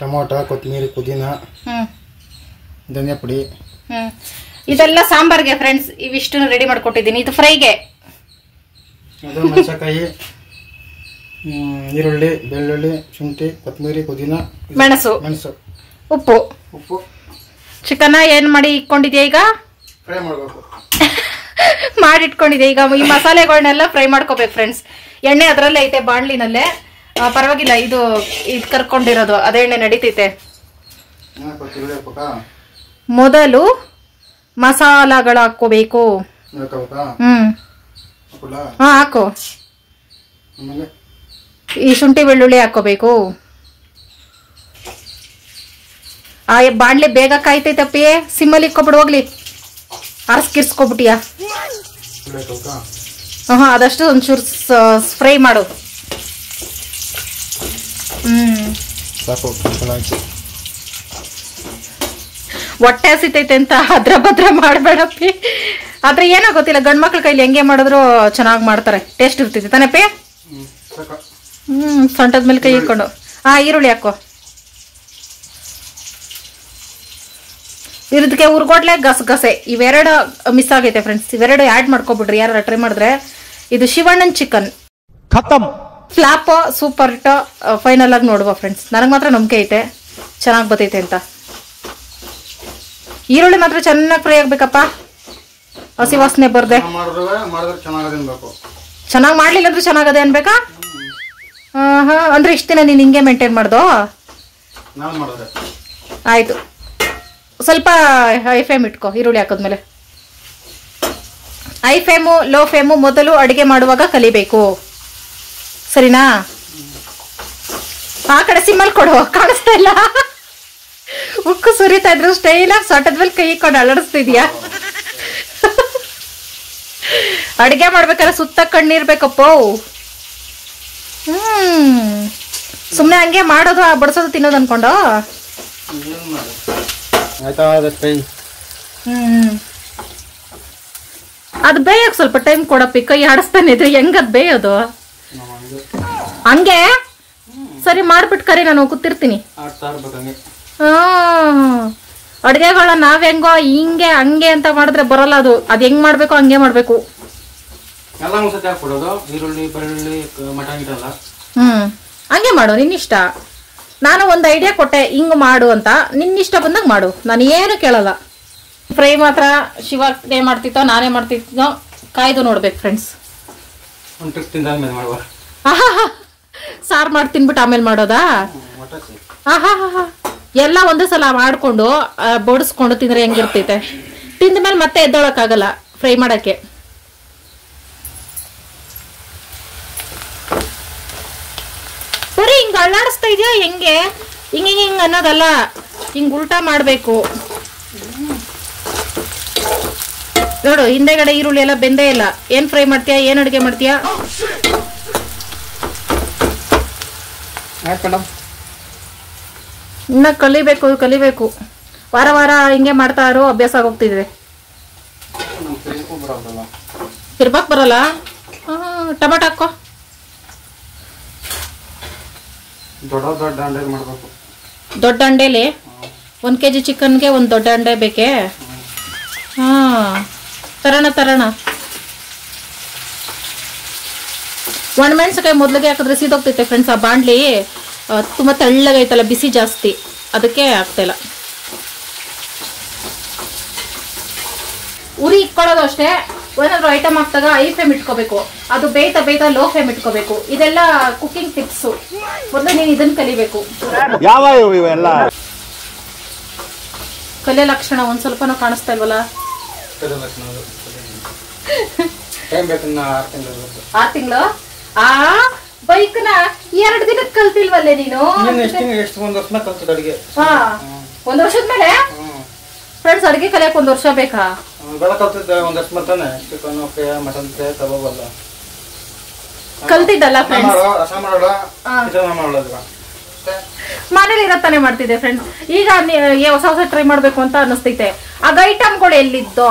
ಟೊಮೊಟೊ, ಕೊತ್ತಂಬರಿ, ಪುದೀನ, ಧನಿಯಾ ಪುಡಿ. ಇದೆಲ್ಲ ಸಾಂಬಾರ್ಗೆ ಫ್ರೆಂಡ್ಸ್. ಇವಿಷ್ಟು ರೆಡಿ ಮಾಡ್ಕೊಟ್ಟಿದ್ದೀನಿ. ಇದು ಫ್ರೈಗೆ. ಅದು ಮೆಣಸಿನಕಾಯಿ, ಈರುಳ್ಳಿ, ಬೆಳ್ಳುಳ್ಳಿ, ಶುಂಠಿ, ಕೊತ್ತಂಬರಿ, ಪುದೀನ, ಮೆಣಸು, ಉಪ್ಪು. ಚಿಕನ್ ಏನ್ ಮಾಡಿ ಇಟ್ಕೊಂಡಿದ್ಯಾ ಈಗ? ಫ್ರೈ ಮಾಡಬೇಕು. ಮಾಡಿಟ್ಕೊಂಡಿದ್ಯಾ ಈಗ? ಈ ಮಸಾಲೆಗಳನ್ನೆಲ್ಲ ಫ್ರೈ ಮಾಡ್ಕೋಬೇಕು ಫ್ರೆಂಡ್ಸ್. ಎಣ್ಣೆ ಅದರಲ್ಲೇ ಐತೆ ಬಾಣ್ಲಿನಲ್ಲೇ, ಪರವಾಗಿಲ್ಲ. ಇದು ಕರ್ಕೊಂಡಿರೋದು ಅದೇ ಎಣ್ಣೆ ನಡೀತೈತೆ. ಮೊದಲು ಮಸಾಲಗಳು ಹಾಕೋಬೇಕು. ಹಾಕು. ಈ ಶುಂಠಿ ಬೆಳ್ಳುಳ್ಳಿ ಹಾಕೋಬೇಕು. ಆ ಬಾಣ್ಲಿ ಬೇಗ ಕಾಯ್ತೈತಪ್ಪಿ. ಸಿಮ್ಮಲ್ಲಿ ಇಕ್ಕೊಬಿಡು ಹೋಗ್ಲಿ. ಆರ್ಸ್ಕಿರ್ಸ್ಕೊಬಿಟ್ಟಿಯಾ? ಅದಷ್ಟು ಒಂಚೂರು ಫ್ರೈ ಮಾಡು. ಹೊಟ್ಟೆ ಹಸಿತೈತೆ ಅಂತ ಅದ್ರ ಭದ್ರ ಮಾಡಬೇಡಪ್ಪಿ. ಆದ್ರೆ ಏನೋ ಗೊತ್ತಿಲ್ಲ, ಗಂಡ್ ಮಕ್ಳ ಕೈಲಿ ಹೆಂಗೆ ಮಾಡಿದ್ರು ಚೆನ್ನಾಗಿ ಮಾಡ್ತಾರೆ, ಟೇಸ್ಟ್ ಇರ್ತೈತೆ ತಾನಪ್ಪಿ. ಸೊಂಟದ ಮೇಲೆ ಕೈ ಇಟ್ಕೊಂಡು. ಈರುಳ್ಳಿ ಹಾಕೋ. ಇದಕ್ಕೆ ಉರ್ಗೋಡ್ಲೆ ಗಸಗಸೆ ಇವೆರಡು ಮಿಸ್ ಆಗೈತೆ ಫ್ರೆಂಡ್ಸ್. ಇವೆರಡು ಆ್ಯಡ್ ಮಾಡ್ಕೊಬಿಡ್ರಿ ಯಾರು ಟ್ರೈ ಮಾಡಿದ್ರೆ. ಇದು ಶಿವಣ್ಣನ್ chicken flop super hit. Final ಆಗಿ ನೋಡುವ ಫ್ರೆಂಡ್ಸ್. ನನಗೆ ಮಾತ್ರ ನಂಬಿಕೆ ಐತೆ ಚೆನ್ನಾಗಿ ಬರ್ತೈತೆ ಅಂತ. ಈರುಳ್ಳಿ ಮಾತ್ರ ಚೆನ್ನಾಗಿ ಫ್ರೈ ಆಗ್ಬೇಕಪ್ಪ, ಹಸಿ ವಾಸನೆ ಬರ್ದೆ. ಚೆನ್ನಾಗಿ ಮಾಡ್ಲಿಲ್ಲ ಅಂದ್ರೆ ಚೆನ್ನಾಗದೆ ಅನ್ಬೇಕಾ? ಅಂದ್ರೆ ಇಷ್ಟ ದಿನ ನೀನು ಹಿಂಗೆ ಮೇಂಟೈನ್ ಮಾಡ್ದೋ? ಆಯ್ತು. ಸ್ವಲ್ಪ ಹೈ ಫ್ಲೇಮ್ ಇಟ್ಕೋ ಈರುಳ್ಳಿ ಹಾಕಿದ್ಮೇಲೆ. ಹೈ ಫ್ಲೇಮು ಲೋ ಫ್ಲೇಮು ಮೊದಲು ಅಡುಗೆ ಮಾಡುವಾಗ ಕಲಿಬೇಕು, ಸರಿನಾ? ಆ ಕಡೆ ಸಿಮ್ಮಲ್ಲಿ ಕೊಡು, ಕಾಣಿಸ್ತಾ ಇಲ್ಲ. ಉಕ್ಕು ಸುರಿತಾ ಇದ್ರು ಸ್ಟೈಲ್ ಸೊಟ್ಟದ ಮೇಲೆ ಕೈ ಇಕ್ಕೊಂಡು ಅಲ್ಲಾಡಿಸ್ತಿದ್ಯಾ? ಅಡುಗೆ ಮಾಡ್ಬೇಕಾದ್ರೆ ಸುತ್ತ ಕಣ್ಣಿರ್ಬೇಕಪ್ಪ. ಸುಮ್ಮನೆ ಹಂಗೆ ಮಾಡೋದು, ಬಡಿಸೋದು, ತಿನ್ನೋದು ಅನ್ಕೊಂಡು. ಅದು ಬೇಯಕ್ ಸ್ವಲ್ಪ ಟೈಮ್ ಕೊಡಪ್ಪಿ. ಕೈ ಆಡಿಸ್ತಾನೆ ಇದ್ರೆ ಹೆಂಗದ್ ಬೇಯೋದು? ಹಂಗೆ ಸರಿ ಮಾಡ್ಬಿಟ್ಟು ಕರಿ, ನಾನು ಕೂತಿರ್ತೀನಿ. ಅಡ್ಗೆಗಳ ನಾವ್ ಹೆಂಗೋ ಹಿಂಗೆ ಹಂಗೆ ಅಂತ ಮಾಡಿದ್ರೆ ಬರಲ್ಲ ಅದು. ಅದ್ ಹೆಂಗ್ ಮಾಡ್ಬೇಕು ಹಂಗೆ ಮಾಡ್ಬೇಕು. ಹಂಗೆ ಮಾಡು, ನಿನ್ನಿಷ್ಟ. ನಾನು ಒಂದು ಐಡಿಯಾ ಕೊಟ್ಟೆ ಹಿಂಗ್ ಮಾಡು ಅಂತ, ನಿನ್ನಿಷ್ಟ ಬಂದಾಗ ಮಾಡು, ನಾನು ಏನು ಕೇಳಲ್ಲ. ಫ್ರೈ ಮಾತ್ರ ಶಿವನೇ ಮಾಡ್ತಿತ್ತೋ ನಾನೇ ಮಾಡ್ತಿದ್ದೋ ಕಾಯ್ದು ನೋಡ್ಬೇಕು ಫ್ರೆಂಡ್ಸ್. ಸಾರು ಮಾಡಿ ತಿನ್ಬಿಟ್ಟು ಆಮೇಲೆ ಮಾಡೋದಾ? ಎಲ್ಲ ಒಂದೇ ಸಲ ಮಾಡ್ಕೊಂಡು ಬಡಿಸ್ಕೊಂಡು ತಿಂದ್ರೆ ಹೆಂಗಿರ್ತೈತೆ? ತಿಂದ ಮೇಲೆ ಮತ್ತೆ ಎದ್ದೊಳಕ್ಕಾಗಲ್ಲ ಫ್ರೈ ಮಾಡಕ್ಕೆ. ಬರೀ ಹಿಂಗ ಅಳ್ಳಾಡಿಸ್ತಾ ಇದೆಯಾ ಹೆಂಗೆ? ಹಿಂಗೆ ಹಿಂಗ ಅನ್ನೋದಲ್ಲ, ಹಿಂಗ್ ಉಲ್ಟಾ ಮಾಡ್ಬೇಕು ನೋಡು. ಹಿಂದೆಗಡೆ ಈರುಳ್ಳಿ ಎಲ್ಲ ಬೆಂದೇ ಇಲ್ಲ. ಏನ್ ಫ್ರೈ ಮಾಡ್ತೀಯಾ? ಏನ್ ಅಡುಗೆ ಮಾಡ್ತೀಯಾ? ಇನ್ನ ಕಲಿಬೇಕು. ವಾರ ವಾರ ಹಿಂಗೆ ಮಾಡ್ತಾ ಇರೋ ಅಭ್ಯಾಸ ಆಗೋಗ್ತಿದ್ರೆ. ತಿರ್ಬಾಕ್ ಬರಲ್ಲ? ಟೊಮೆಟೊ ಹಾಕೋ. ದೊಡ್ಡ ದೊಡ್ಡ ಅಂಡೆ ಮಾಡಬೇಕು. ದೊಡ್ಡ ಅಂಡೇಲಿ 1 kg ಚಿಕನ್ಗೆ ಒಂದು ದೊಡ್ಡ ಅಂಡೆ ಬೇಕೇ? ಹಾಂ, ತರೋಣ. ಒಣಮೆಣಸಿನಕಾಯಿ ಮೊದಲಿಗೆ ಹಾಕಿದ್ರೆ ಸೀದೋಗ್ತೈತೆ ಫ್ರೆಂಡ್ಸ್. ಆ ಬಾಂಡ್ಲಿ ತುಂಬ ತೆಳ್ಳಗೈತಲ್ಲ, ಬಿಸಿ ಜಾಸ್ತಿ, ಅದಕ್ಕೆ ಆಗ್ತಾಯಿಲ್ಲ. ಉರಿ ಇಟ್ಕೊಳ್ಳೋದು ಅಷ್ಟೇ. ಏನಾದ್ರು ಐಟಮ್ ಹಾಕ್ದಾಗ ಹೈ ಫ್ಲೇಮ್ ಇಟ್ಕೋಬೇಕು, ಅದು ಬೇಯ್ತಾ ಲೋ ಫ್ಲೇಮ್ ಇಟ್ಕೋಬೇಕು. ಇದೆಲ್ಲ ಕುಕಿಂಗ್ ಟಿಪ್ಸು. ಮೊದಲು ನೀನು ಇದನ್ನ ಕಲಿಬೇಕು. ಯಾವ ಇವೆಲ್ಲ ಕಲೆ ಲಕ್ಷಣ ಒಂದ್ ಸ್ವಲ್ಪನೂ ಕಾಣಿಸ್ತಾ ಇಲ್ವಲ್ಲ? ಟೈಮ್ ಬೇಕು, 6 ತಿಂಗಳು. 6 ತಿಂಗಳು? ಆ ಬೈಕ್ನ 2 ದಿನಕ್ಕೆ ಕಲ್ತಿಲ್ವಲ್ಲೇ ನೀನು? ಎಷ್ಟು 1 ವರ್ಷ ಕಲ್ತಿದ್ದ ಅಡಿಗೆ. ಹಾ, 1 ವರ್ಷದ ಮೇಲೆ ಫ್ರೆಂಡ್ಸ್ ಅಡಿಗೆ ಕಲಿಯಕ್ 1 ವರ್ಷ ಬೇಕಾ? ಬೆಳ ಕಲ್ತಿದ್ದೆ 1 ವರ್ಷ ಮತ್ತಾನೆ. ಚಿಕನ್ ಫ್ರೈ, ಮಟನ್ ಫ್ರೈ, ಕಬಾಬ್ ಎಲ್ಲ ಕಲ್ತಿದ್ದಲ್ಲ ಫ್ರೆಂಡ್ಸ್. ರಸ ಮಾಡೋಣ, ಕಿಚನ್ ಮಾಡೋದು ಮನೇಲಿ ಇರತ್ತಾನೆ ಮಾಡ್ತಿದ್ದೆ ಫ್ರೆಂಡ್ಸ್. ಈಗ ಹೊಸ ಟ್ರೈ ಮಾಡ್ಬೇಕು ಅಂತ ಅನಿಸ್ತೈತೆ. ಆಗ ಐಟಮ್ಗಳು ಎಲ್ಲಿದ್ದೋ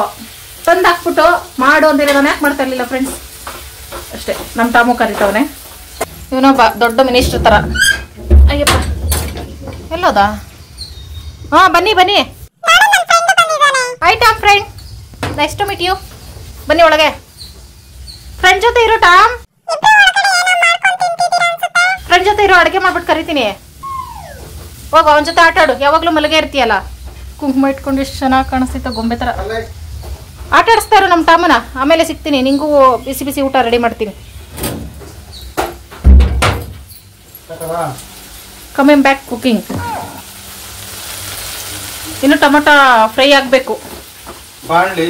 ತಂದು ಹಾಕ್ಬಿಟ್ಟು ಮಾಡು ಅಂದಿರೋ ನಾನು ಯಾಕೆ ಮಾಡ್ತಾ ಇರ್ಲಿಲ್ಲ ಫ್ರೆಂಡ್ಸ್? ಅಷ್ಟೇ. ನಮ್ಮ ಟಾಮು ಕರಿತವನೆ. ಇವನೊಬ್ಬ ದೊಡ್ಡ ಮಿನಿಸ್ಟರ್ ತರ. ಅಯ್ಯಪ್ಪ, ಎಲ್ಲೋದಾ? ಹಾ, ಬನ್ನಿ. Item friend, nice to meet you. ಬನ್ನಿ ಒಳಗೆ. ಫ್ರೆಂಡ್ ಜೊತೆ ಇರೋ ಟಾಮ್, ಫ್ರೆಂಡ್ ಜೊತೆ ಇರೋ, ಅಡುಗೆ ಮಾಡ್ಬಿಟ್ಟು ಕರಿತೀನಿ. ಹೋಗ, ಅವನ ಜೊತೆ ಆಟ ಆಡು. ಯಾವಾಗ್ಲೂ ಮಲಗೆ ಇರ್ತೀಯಲ್ಲ. ಕುಂಕುಮ ಇಟ್ಕೊಂಡು ಎಷ್ಟು ಚೆನ್ನಾಗಿ ಕಾಣಿಸ್ತೈತೆ, ಗೊಂಬೆ ತರ. ಆಟ ಆಡಿಸ್ತಾ ಇರೋ ನಮ್ಮ ಟಾಮನ. ಆಮೇಲೆ ಸಿಗ್ತೀನಿ. ನಿಂಗೂ ಬಿಸಿ ಊಟ ರೆಡಿ ಮಾಡ್ತೀನಿ. Coming back cooking. ಇನ್ನು ಟೊಮೊಟೊ ಫ್ರೈ ಆಗಬೇಕು. ಬಾಣಲಿ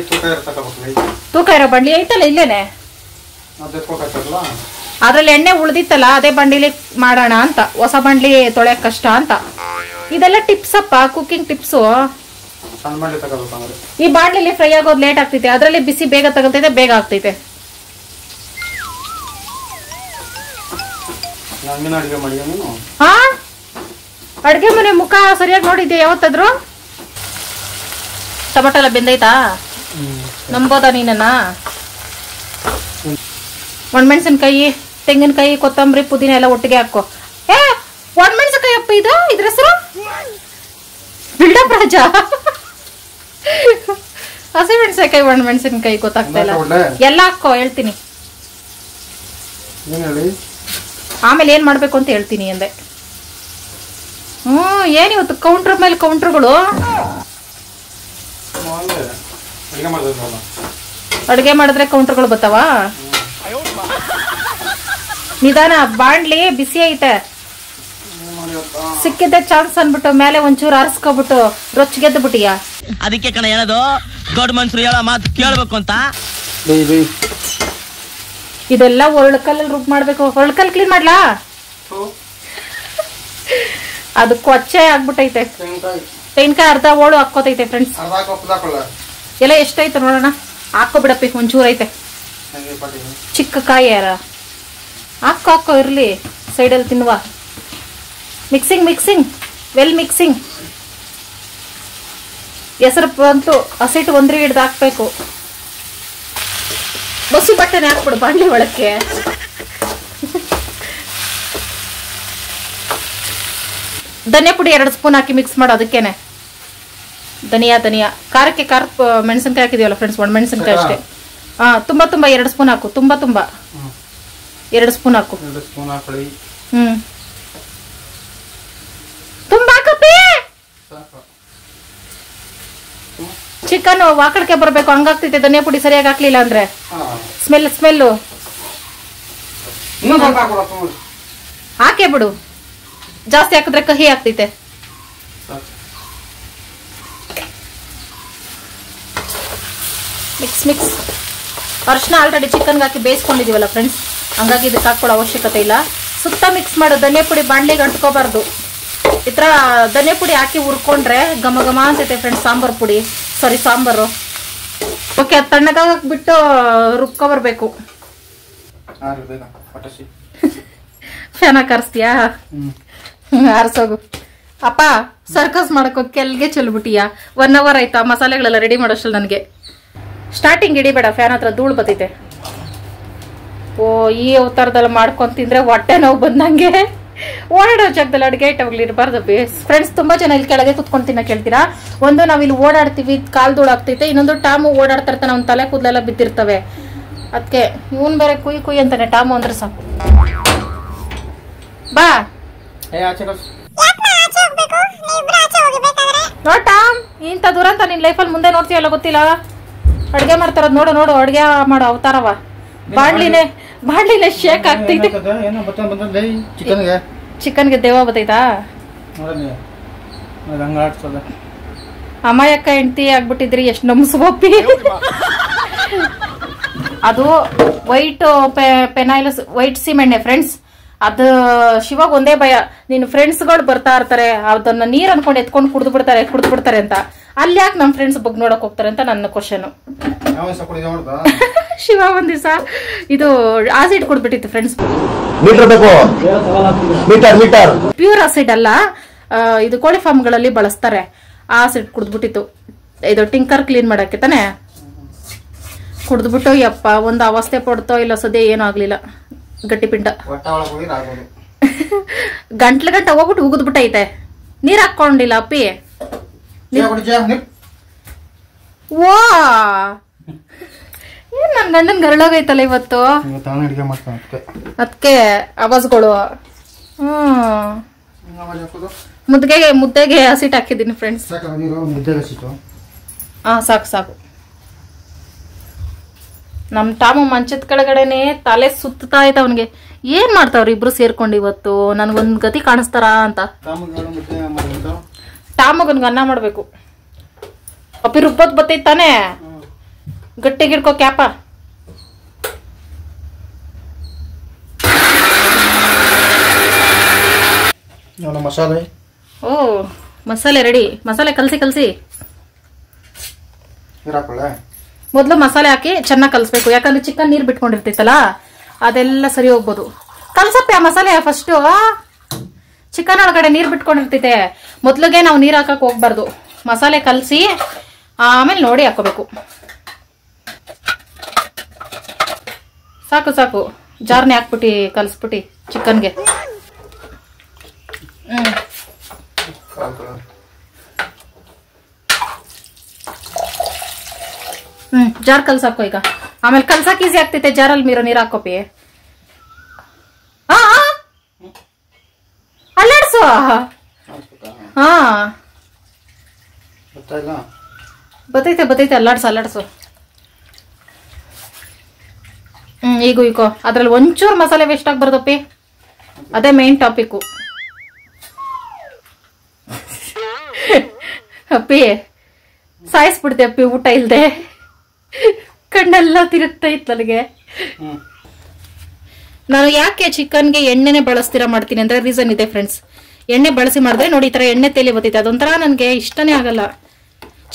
ತೂಕ ಇರೋ ಬಂಡ್ಲಿ ಐತಲ್ಲ ಇಲ್ಲೇನೆ. ಅದ್ರಲ್ಲಿ ಎಣ್ಣೆ ಉಳ್ದಿತ್ತಲ್ಲ, ಅದೇ ಬಂಡಿಲಿ ಮಾಡೋಣ ಅಂತ. ಹೊಸ ಬಂಡ್ಲಿ ತೊಳೆಯಕ್ ಕಷ್ಟ ಅಂತ. ಇದೆಲ್ಲ ಟಿಪ್ಸ್ ಅಪ್ಪ, ಕುಕಿಂಗ್ ಟಿಪ್ಸು. ಈ ಬಾಂಡ್ಲಿ ಫ್ರೈ ಆಗೋದು ಲೇಟ್ ಆಗ್ತೈತೆ, ಅದರಲ್ಲಿ ಬಿಸಿ ಬೇಗ ತಗೊಳ್ತೈತೆ, ಬೇಗ ಆಗ್ತೈತೆ. ಹಾ, ಅಡ್ಗೆ ಮನೆ ಮುಖ ಸರಿಯಾಗಿ ನೋಡಿದ್ಯಾ ಯಾವತ್ತಾದ್ರು? ಟೊಮೊಟೊ ಎಲ್ಲ ಬೆಂದೈತಾ? ನಂಬೋದಾ ನೀನನ್ನ? ಒಣಮೆಣಸಿನ್ಕಾಯಿ, ತೆಂಗಿನಕಾಯಿ, ಕೊತ್ತಂಬರಿ, ಪುದೀನ ಎಲ್ಲ ಒಟ್ಟಿಗೆ ಹಾಕೋ. ಒಣಮೆಣಸಿನಕಾಯಿ ಅಪ್ಪ ಇದು, ಇದ್ರ ಹೆಸರು ಬಿಲ್ಡಪ್ ರಾಜ. ಹಸಿಮೆಣಸಿನಕಾಯಿ, ಒಣಮೆಣಸಿನಕಾಯಿ ಗೊತ್ತಾಗ್ತಾ ಇಲ್ಲ. ಎಲ್ಲ ಹಾಕೋ, ಹೇಳ್ತೀನಿ. ಆಮೇಲೆ ಏನ್ ಮಾಡ್ಬೇಕು ಅಂತ ಹೇಳ್ತೀನಿ ಅಂದೆ. ಏನಿವತ್ತು ಕೌಂಟರ್ ಮೇಲೆ ಕೌಂಟರ್ಗಳು. ಅಡುಗೆ ಮಾಡಿದ್ರೆ ಕೌಂಟರ್ಗಳು ಬರ್ತಾವ. ನಿಧಾನ, ಬಾಂಡ್ಲಿ ಬಿಸಿ ಐತೆ. ಸಿಕ್ಕಿದ್ದೆ ಚಾನ್ಸ್ ಅನ್ಬಿಟ್ಟು ಮೇಲೆ ಒಂಚೂರು ಆರಿಸ್ಕೊಬಿಟ್ಟು ರೊಚ್ಚಿಗೆದ್ದು ಬಿಟ್ಟಿಯಾ? ಅದಕ್ಕೆ ಕಣ ಹೇಳೋದು, ದೊಡ್ಡ ಮನ್ಸರು ಹೇಳೋ ಮಾತು ಕೇಳ್ಬೇಕು ಅಂತ. ಇದೆಲ್ಲ ಒರಳಕಲ್ಲಲ್ಲಿ ರುಬ್ ಮಾಡ್ಬೇಕು. ಒರಳಕಲ್ ಕ್ಲೀನ್ ಮಾಡ್ಲಾ? ಅದು ಕೊಚ್ಚೆ ಆಗ್ಬಿಟ್ಟೈತೆ. ತೆಂಗಿನಕಾಯಿ ಅರ್ಧ ಓಳು ಹಾಕೋತೈತೆ ಫ್ರೆಂಡ್ಸ್. ಎಲ್ಲ ಎಷ್ಟೈತೆ ನೋಡೋಣ. ಹಾಕೋಬಿಡಪ್ಪಿ, ಒಂಚೂರು ಐತೆ. ಚಿಕ್ಕ ಕಾಯಿ ಯಾರ ಹಾಕೋ ಇರ್ಲಿ, ಸೈಡಲ್ಲಿ ತಿನ್ನುವ. Mixing well mixing. ಹೆಸರು ಬಂತು, ಹಸಿಟ್ಟು ಒಂದ್ರಿ ಹಿಡ್ದು ಹಾಕ್ಬೇಕು. ಬಸ್ಸು ಬಟ್ಟೆನೆ ಹಾಕ್ಬಿಡು ಬಾಂಡ್ಲಿ ಒಳಕ್ಕೆ. ಧನಿಯಾ ಪುಡಿ 2 ಸ್ಪೂನ್ ಹಾಕಿ ಮಿಕ್ಸ್ ಮಾಡು. ಅದಕ್ಕೇನೆ ಧನಿಯಾ ಖಾರಕ್ಕೆ ಮೆಣಸಿನ್ಕಾಯಿ ಹಾಕಿದೀವಲ್ಲ ಫ್ರೆಂಡ್ಸ್, ಒಣ ಮೆಣಸಿನ್ಕಾಯಿ ಅಷ್ಟೇ. ಹಾ, ತುಂಬಾ 2 ಸ್ಪೂನ್ ಹಾಕು. ತುಂಬಾ 2 ಸ್ಪೂನ್ ಹಾಕು. ತುಂಬಾ ಹಾಕಪ್ಪಿ. ಚಿಕನ್ ವಾಕಡ್ಕೆ ಬರ್ಬೇಕು, ಹಂಗಾಗ್ತೈತೆ. ಧನಿಯಾ ಪುಡಿ ಸರಿಯಾಗಿ ಹಾಕ್ಲಿಲ್ಲ ಅಂದ್ರೆ ಸ್ಮೆಲ್ಲು. ಹಾಕೇ ಬಿಡು, ಜಾಸ್ತಿ ಹಾಕಿದ್ರೆ ಕಹಿ ಆಗ್ತೈತೆ. ಮಿಕ್ಸ್. ಅರ್ಶಿನ ಆಲ್ರೆಡಿ ಚಿಕನ್ಗೆ ಹಾಕಿ ಬೇಯಿಸ್ಕೊಂಡಿದೀವಲ್ಲ ಫ್ರೆಂಡ್ಸ್, ಹಂಗಾಗಿ ಇದಕ್ಕೆ ಹಾಕೊಳ್ಳೋ ಅವಶ್ಯಕತೆ ಇಲ್ಲ. ಸುತ್ತ ಮಿಕ್ಸ್ ಮಾಡು. ಧನಿಯಾ ಪುಡಿ ಬಾಂಡ್ಲಿಗೆ ಅಂಟ್ಕೋಬಾರ್ದು. ಈ ಥರ ಧನಿಯಾ ಪುಡಿ ಹಾಕಿ ಹುರ್ಕೊಂಡ್ರೆ ಘಮ ಘಮ ಅಂತೈತೆ ಫ್ರೆಂಡ್ಸ್. ಸಾಂಬಾರು. ಓಕೆ, ಅದು ತಣ್ಣಗಾಗಕ್ಕೆ ಬಿಟ್ಟು ರುಬ್ಕೊಬರ್ಬೇಕು. ಫ್ಯಾನ ಕರ್ಸ್ತೀಯಾ? ಆರ್ಸೋಗು. ಅಪ್ಪ, ಸರ್ಕಸ್ ಮಾಡಕ್ಕೋ ಕೆಲ್ಗೆ ಚೆಲ್ಬಿಟ್ಟಿಯಾ? 1 ಅವರ್ ಆಯ್ತಾ ಮಸಾಲೆಗಳೆಲ್ಲ ರೆಡಿ ಮಾಡೋಷ್ಟಲ್ಲ. ನನಗೆ ಸ್ಟಾರ್ಟಿಂಗ್ ಹಿಡಿಬೇಡ, ಫ್ಯಾನ್ ಹತ್ರ ಧೂಳು ಬತ್ತೈತೆ. ಓ, ಈ ಅವತಾರದಲ್ಲಿ ಮಾಡ್ಕೊಂಡ್ ತಿಂದ್ರೆ ಹೊಟ್ಟೆ ನೋವು ಬಂದಂಗೆ. ಓಡಾಡೋ ಜಾಗದಲ್ಲಿ ಅಡುಗೆ ಐಟಮ್ಗಳು ಇರಬಾರ್ದು ಫ್ರೆಂಡ್ಸ್. ತುಂಬಾ ಜನ ಇಲ್ಲಿ ಕೆಳಗೆ ಕುತ್ಕೊಂಡು ತಿನ್ನಕ್ಕೆ ಹೇಳ್ತೀರಾ. ಒಂದು ನಾವಿಲ್ಲಿ ಓಡಾಡ್ತೀವಿ, ಕಾಲ್ ಧೂಳಾಗ್ತೈತೆ. ಇನ್ನೊಂದು ಟಾಮು ಓಡಾಡ್ತಾ ಇರ್ತಾನೆ, ಅವ್ನ ತಲೆ ಕೂದಲೆಲ್ಲ ಬಿದ್ದಿರ್ತವೆ. ಅದಕ್ಕೆ ಇವನ್ ಬೇರೆ ಕುಯ್ ಕುಯ್ ಅಂತಾನೆ. ಟಾಮು ಅಂದ್ರೆ ಸಾಕು. ಬಾ ನೋಡ್ ಟಾಮ್, ಇಂಥ ದುರಂತ ನಿನ್ ಲೈಫಲ್ಲಿ ಮುಂದೆ ನೋಡ್ತೀಯಲ್ಲ ಗೊತ್ತಿಲ್ಲ. ಅಡ್ಗೆ ಮಾಡ್ತಾರದ್ ನೋಡು ನೋಡು, ಅಡ್ಗೆ ಮಾಡೋ ಅವತಾರವ. ಬಾಡ್ಲಿನೇ ಶೇಕ್ ಆಗ್ತೈತೆ. ಚಿಕನ್ಗೆ ದೇವ ಬತ್ತೈತಾ? ಅಮಾಯಕ್ಕ ಹೆಂಡತಿ ಆಗ್ಬಿಟ್ಟಿದ್ರಿ, ಎಷ್ಟು ನಮ್ಸ್ಬೋಪಿ. ಅದು ವೈಟ್ ಪೆನೈಲ್ ವೈಟ್ ಸಿಮೆಣ್ಣೆ ಫ್ರೆಂಡ್ಸ್. ಅದು ಶಿವಾಗ ಒಂದೇ ಭಯ, ನಿನ್ ಫ್ರೆಂಡ್ಸ್ಗಳು ಬರ್ತಾ ಇರ್ತಾರೆ, ಅದನ್ನ ನೀರ್ ಅನ್ಕೊಂಡು ಎತ್ಕೊಂಡು ಕುಡ್ದು ಬಿಡ್ತಾರೆ ಅಂತ. ಅಲ್ಲಿ ಯಾಕೆ ನಮ್ ಫ್ರೆಂಡ್ಸ್ ಬಗ್ ನೋಡಕ್ ಹೋಗ್ತಾರೆ ಅಂತ ನನ್ನ ಕ್ವಶನ್. ಶಿವ ಒಂದ್ ದಿವಸ ಇದು ಆಸಿಡ್ ಕುಡ್ಬಿಟ್ಟಿತ್ತು ಫ್ರೆಂಡ್ಸ್. ಪ್ಯೂರ್ ಆಸಿಡ್ ಅಲ್ಲ, ಇದು ಕೋಳಿ ಫಾರ್ಮ್ಗಳಲ್ಲಿ ಬಳಸ್ತಾರೆ. ಆಸಿಡ್ ಕುಡ್ದ್ಬಿಟ್ಟಿತ್ತು. ಇದು ಟಿಂಕರ್ ಕ್ಲೀನ್ ಮಾಡಕ್ಕೆ ತಾನೆ. ಕುಡ್ದ್ಬಿಟ್ಟು ಯಪ್ಪ ಒಂದು ಅವಸ್ಥೆ ಪಡ್ತೋ ಇಲ್ಲ ಸದ್ಯ ಏನೂ ಆಗ್ಲಿಲ್ಲ. ಗಟ್ಟಿಪಿಂಡ ಗಂಟ್ಲ ಹೋಗ್ಬಿಟ್ಟು ಉಗಿದ್ಬಿಟ್ಟೈತೆ. ನೀರ್ ಹಾಕೊಂಡಿಲ್ಲ ಅಪ್ಪಿ. ವಾ ಏನ್ ನನ್ ಗಂಡನ್ ಗರಳಾಗೈತಲ್ಲ ಇವತ್ತು. ಅದಕ್ಕೆ ಆವಾಜ್ಗಳು. ಮುದ್ದೆಗೆ ಹಸಿಟ್ ಹಾಕಿದ್ದೀನಿ ಫ್ರೆಂಡ್ಸ್. ಹಾ ಸಾಕು. ನಮ್ ಟಾಮು ಮಂಚದ ಕೆಳಗಡೆನೆ ತಲೆ ಸುತ್ತಾ ಐತ ಅವನ್ಗೆ. ಏನ್ ಮಾಡ್ತಾವ್ರಿ ಇಬ್ರು ಸೇರ್ಕೊಂಡು ಇವತ್ತು? ನನ್ಗೊಂದ್ ಗತಿ ಕಾಣಿಸ್ತಾರ ಅಂತ. ಟಾಮಗನ್ಗೆ ಅನ್ನ ಮಾಡ್ಬೇಕು. ಅಪ್ಪಿ ರುಬ್ಬೋದ್ ಬತ್ತೈತ್ ತಾನೆ, ಗಟ್ಟಿಗಿಡ್ಕೋ ಕ್ಯಾಪ. ಮಸಾಲೆ ಓ ಮಸಾಲೆ ರೆಡಿ. ಮಸಾಲೆ ಕಲ್ಸಿ ಮೊದ್ಲು ಮಸಾಲೆ ಹಾಕಿ ಚೆನ್ನಾಗಿ ಕಲ್ಸ್ಬೇಕು. ಯಾಕಂದ್ರೆ ಚಿಕನ್ ನೀರ್ ಬಿಟ್ಕೊಂಡಿರ್ತೈತಲ್ಲ, ಅದೆಲ್ಲ ಸರಿ ಹೋಗ್ಬೋದು. ಕಲ್ಸಪ್ಪೆ ಆ ಮಸಾಲೆ ಫಸ್ಟ್. ಚಿಕನ್ ಒಳಗಡೆ ನೀರ್ ಬಿಟ್ಕೊಂಡಿರ್ತೈತೆ, ಮೊದ್ಲಿಗೆ ನಾವು ನೀರ್ ಹಾಕಕ್ ಹೋಗ್ಬಾರ್ದು. ಮಸಾಲೆ ಕಲ್ಸಿ ಆಮೇಲೆ ನೋಡಿ ಹಾಕೋಬೇಕು. ಸಾಕು ಜಾರ್ನೆ ಹಾಕ್ಬಿಟ್ಟು ಕಲ್ಸ್ಬಿಟ್ಟು ಚಿಕನ್ಗೆ. ಜಾರ್ ಕಲ್ಸಾಕೋ ಈಗ. ಆಮೇಲೆ ಕಲ್ಸಾಕ್ ಈಸಿ ಆಗ್ತೈತೆ. ಜಾರಲ್ಲಿ ನೀರ್ ಹಾಕೋಪಿ. ಅಲ್ಲಾಡ್ಸು. ಹಾ ಬತ್ತೈತೆ ಅಲ್ಲಾಡ್ಸು. ಈಗ ಈಕೋ ಅದ್ರಲ್ಲಿ ಒಂಚೂರು ಮಸಾಲೆ ವೇಸ್ಟ್ ಆಗ್ಬಾರ್ದಪ್ಪಿ. ಅದೇ ಮೇನ್ ಟಾಪಿಕ್. ಅಪ್ಪಿ ಸಾಯಿಸ್ಬಿಡ್ತೆ ಅಪ್ಪಿ ಊಟ ಇಲ್ದೆ. ಕಣ್ಣೆಲ್ಲ ತಿರುಗ್ತಾ ಇತ್ತು ನನಗೆ. ನಾನು ಯಾಕೆ ಚಿಕನ್ಗೆ ಎಣ್ಣೆನೆ ಬಳಸ್ತೀರಾ ಮಾಡ್ತೀನಿ ಅಂದ್ರೆ ರೀಸನ್ ಇದೆ ಫ್ರೆಂಡ್ಸ್. ಎಣ್ಣೆ ಬಳಸಿ ಮಾಡಿದ್ರೆ ನೋಡಿ ಈ ತರ ಎಣ್ಣೆ ತೇಲಿ ಬರ್ತೈತೆ. ಅದೊಂಥರ ನನಗೆ ಇಷ್ಟನೇ ಆಗಲ್ಲ.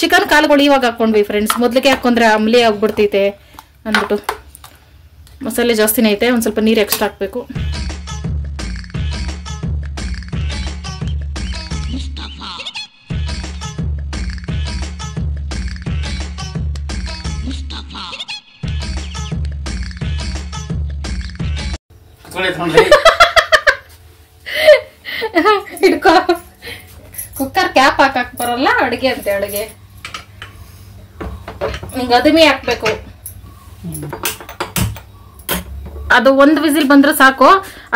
ಚಿಕನ್ ಕಾಳುಗಳು ಇವಾಗ ಹಾಕೊಂಡ್ವಿ ಫ್ರೆಂಡ್ಸ್. ಮೊದ್ಲಿಗೆ ಹಾಕೊಂಡ್ರೆ ಅಂಬ್ಲಿ ಆಗ್ಬಿಡ್ತೈತೆ ಅಂದ್ಬಿಟ್ಟು. ಮಸಾಲೆ ಜಾಸ್ತಿನೇ ಐತೆ, ಒಂದ್ ಸ್ವಲ್ಪ ನೀರು ಎಕ್ಸ್ಟ್ರಾ ಹಾಕ್ಬೇಕು. ಹಿಡ್ಕೋ. ಕುಕ್ಕರ್ ಕ್ಯಾಪ್ ಹಾಕಕ್ ಬರಲ್ಲ ಅಡುಗೆ ಅಂತೆ. ಅಡುಗೆ ನಿಂಗೆ ಅದುಮಿ ಹಾಕ್ಬೇಕು. ಅದು ಒಂದ್ ವಿಸಿಲ್ ಬಂದ್ರೆ ಸಾಕು.